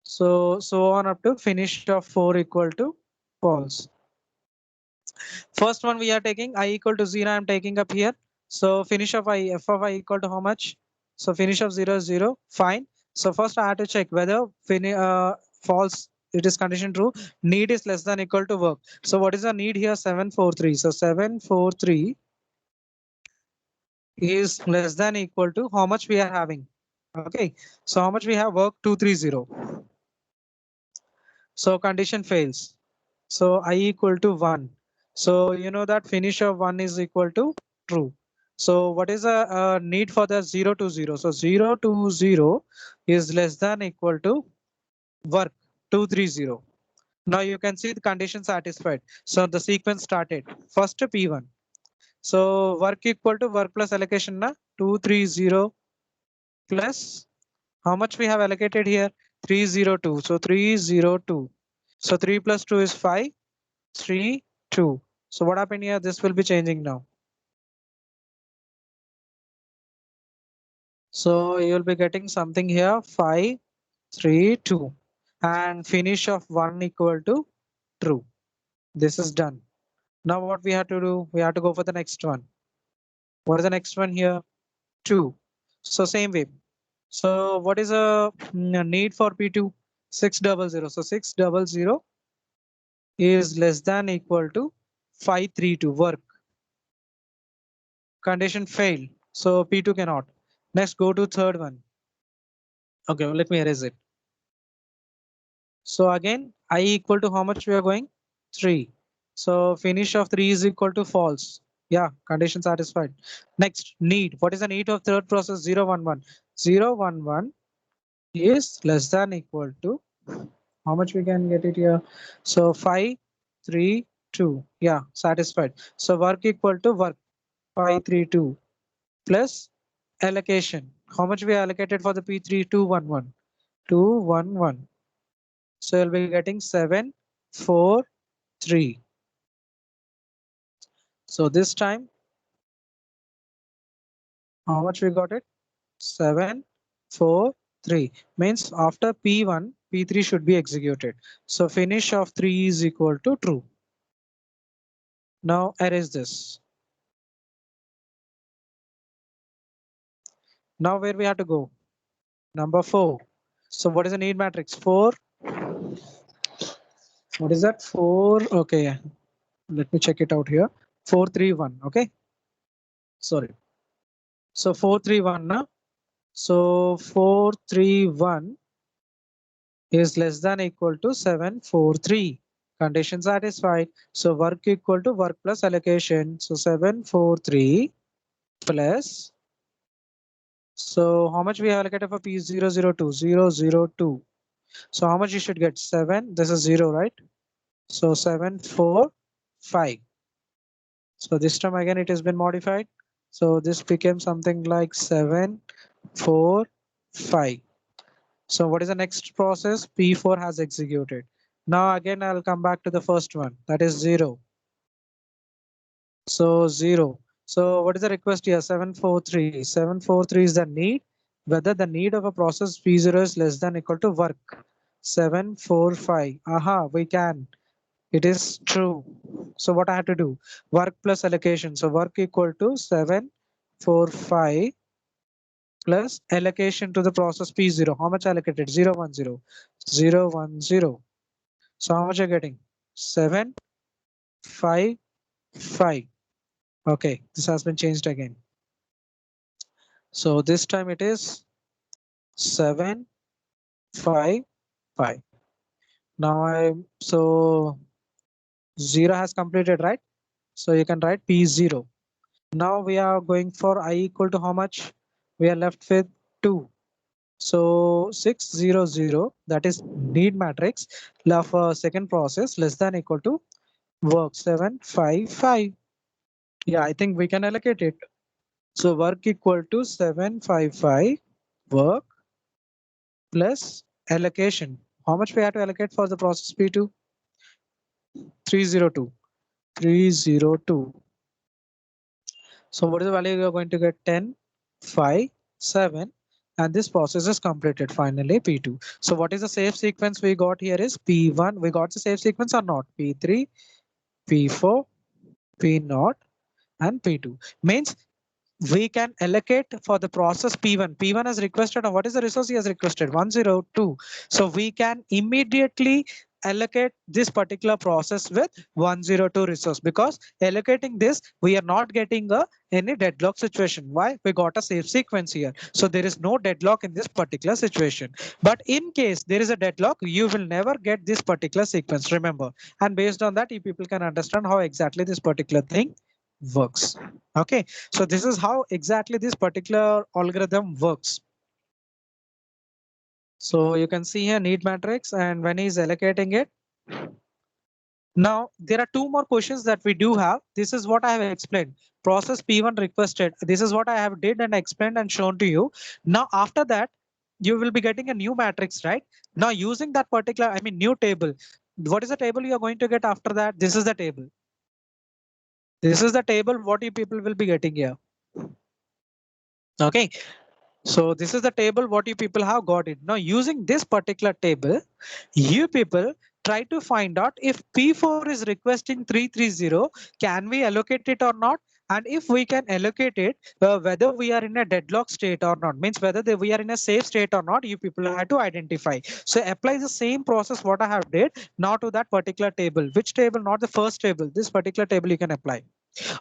So on up to finish of 4 equal to false. First one we are taking I equal to 0. I'm taking up here. So finish of I, f of I equal to how much? So finish of 0 is 0. Fine. So first I have to check whether false, it is condition true. Need is less than equal to work. So what is the need here? 743. So 743 is less than equal to how much we are having. Okay. So how much we have? Work 230. So condition fails. So I equal to 1. So you know that finish of 1 is equal to true. So what is the need for the 0 to 0? So 0 to 0 is less than equal to work 230. Now you can see the condition satisfied. So the sequence started. First P1. So work equal to work plus allocation na 230 plus how much we have allocated here? 302. So 302. So 3 plus 2 is 5. 3, 2. So what happened here? This will be changing now. So you'll be getting something here 5, 3, 2. And finish of 1 equal to true. This is done. Now what we have to do? We have to go for the next one. What is the next one here? 2. So same way. So what is a need for P2? 600. So 600 is less than equal to 532 work. Condition failed. So P2 cannot. Next, go to third one. Okay, well, let me erase it. So again, I equal to how much we are going? 3. So finish of 3 is equal to false. Yeah, condition satisfied. Next, need. What is the need of third process? 011. 011 is less than equal to how much we can get it here. So 5, 3, 2. Yeah, satisfied. So work equal to work 5, 3, 2 plus allocation. How much we allocated for the P3? 211. 211. So you'll be getting 7, 4, 3. So this time, how much we got it? 7, 4, 3. Means after P1, P3 should be executed. So finish of 3 is equal to true. Now erase this. Now where we have to go? Number 4. So what is the need matrix? 4. What is that? 4. Okay. Let me check it out here. 431. Okay. Sorry. So 431 now. So 431 is less than equal to 743. Condition satisfied. So work equal to work plus allocation. So 743 plus. So how much we have allocated for P002? 002. So how much you should get? 7. This is 0, right? So 745. So this time again it has been modified. So this became something like 745. So what is the next process? P4 has executed. Now again I'll come back to the first one, that is 0. So 0. So what is the request here? 743. 743 is the need, whether the need of a process P0 is less than equal to work. 745. Aha, we can. It is true. So what I have to do? Work plus allocation. So work equal to 745 plus allocation to the process P0. How much allocated? 010. 010. So how much are you getting? 755. Okay, this has been changed again. So this time it is 755. Now so 0 has completed, right? So you can write P0. Now we are going for I equal to how much? We are left with 2. So 600, that is need matrix of second process less than equal to work 755. Yeah, I think we can allocate it. So work equal to 755 work plus allocation. How much we have to allocate for the process P2? 302. 302. So what is the value we are going to get? 10, 5, 7. And this process is completed finally P2. So what is the safe sequence we got here is P1. We got the safe sequence or not? P3, P4, P0 and P2. Means we can allocate for the process P1. P1 has requested, or what is the resource he has requested? 102. So we can immediately allocate this particular process with 102 resource, because allocating this, we are not getting any deadlock situation. Why? We got a safe sequence here. So there is no deadlock in this particular situation. But in case there is a deadlock, you will never get this particular sequence, remember. And based on that, you people can understand how exactly this particular thing works. Okay, so this is how exactly this particular algorithm works. So you can see here need matrix, and when he's allocating it. Now there are two more questions that we do have. This is what I have explained. Process P1 requested. This is what I have did and explained and shown to you. Now after that, you will be getting a new matrix, right? Now using that particular, I mean new table. What is the table you are going to get after that? This is the table. This is the table what you people will be getting here. Okay, so this is the table what you people have got it. Now using this particular table, you people try to find out if P4 is requesting 330, can we allocate it or not? And if we can allocate it, whether we are in a deadlock state or not, means whether we are in a safe state or not, you people have to identify. So apply the same process what I have did now to that particular table. Which table? Not the first table. This particular table you can apply,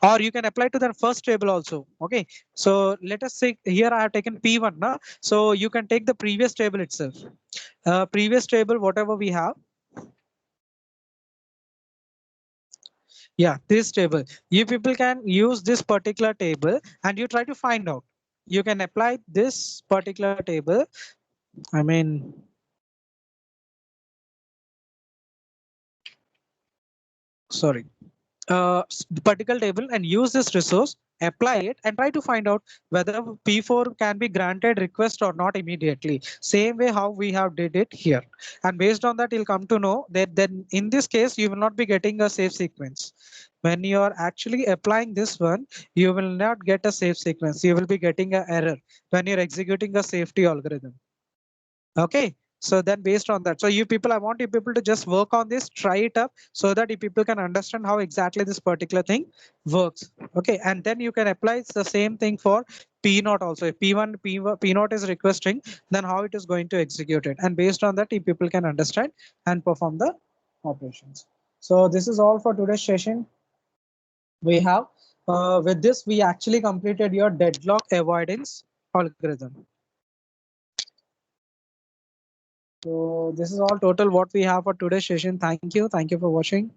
or you can apply to the first table also. Okay. So let us say here I have taken P1 now. So you can take the previous table itself. Previous table, whatever we have. Yeah, this table. You people can use this particular table and you try to find out. You can apply this particular table. I mean, sorry. Particle table and use this resource, apply it and try to find out whether P4 can be granted request or not immediately. Same way how we have did it here. And based on that, you'll come to know that then in this case, you will not be getting a safe sequence. When you are actually applying this one, you will not get a safe sequence. You will be getting an error when you're executing a safety algorithm. Okay. So then based on that, so you people, I want you people to just work on this, try it up so that you people can understand how exactly this particular thing works. Okay. And then you can apply the same thing for P naught also. If P1, P naught is requesting, then how it is going to execute it. And based on that, you people can understand and perform the operations. So this is all for today's session. We have, with this, we actually completed your deadlock avoidance algorithm. So this is all total what we have for today's session. Thank you. Thank you for watching.